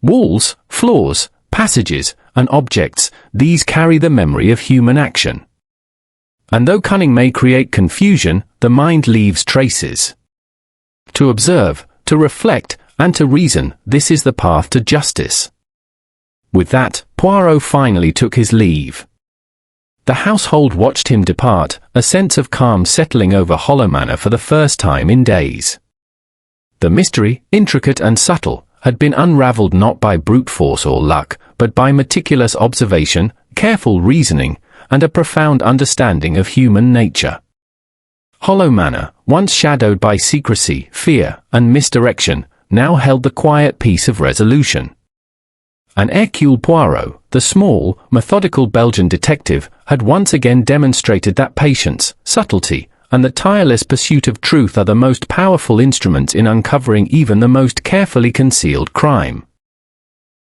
Walls, floors, passages, and objects, these carry the memory of human action. And though cunning may create confusion, the mind leaves traces. To observe, to reflect, and to reason, this is the path to justice. With that, Poirot finally took his leave. The household watched him depart, a sense of calm settling over Hollow Manor for the first time in days. The mystery, intricate and subtle, had been unraveled not by brute force or luck, but by meticulous observation, careful reasoning, and a profound understanding of human nature. Hollow Manor, once shadowed by secrecy, fear, and misdirection, now held the quiet peace of resolution. And Hercule Poirot, the small, methodical Belgian detective, had once again demonstrated that patience, subtlety, and the tireless pursuit of truth are the most powerful instruments in uncovering even the most carefully concealed crime.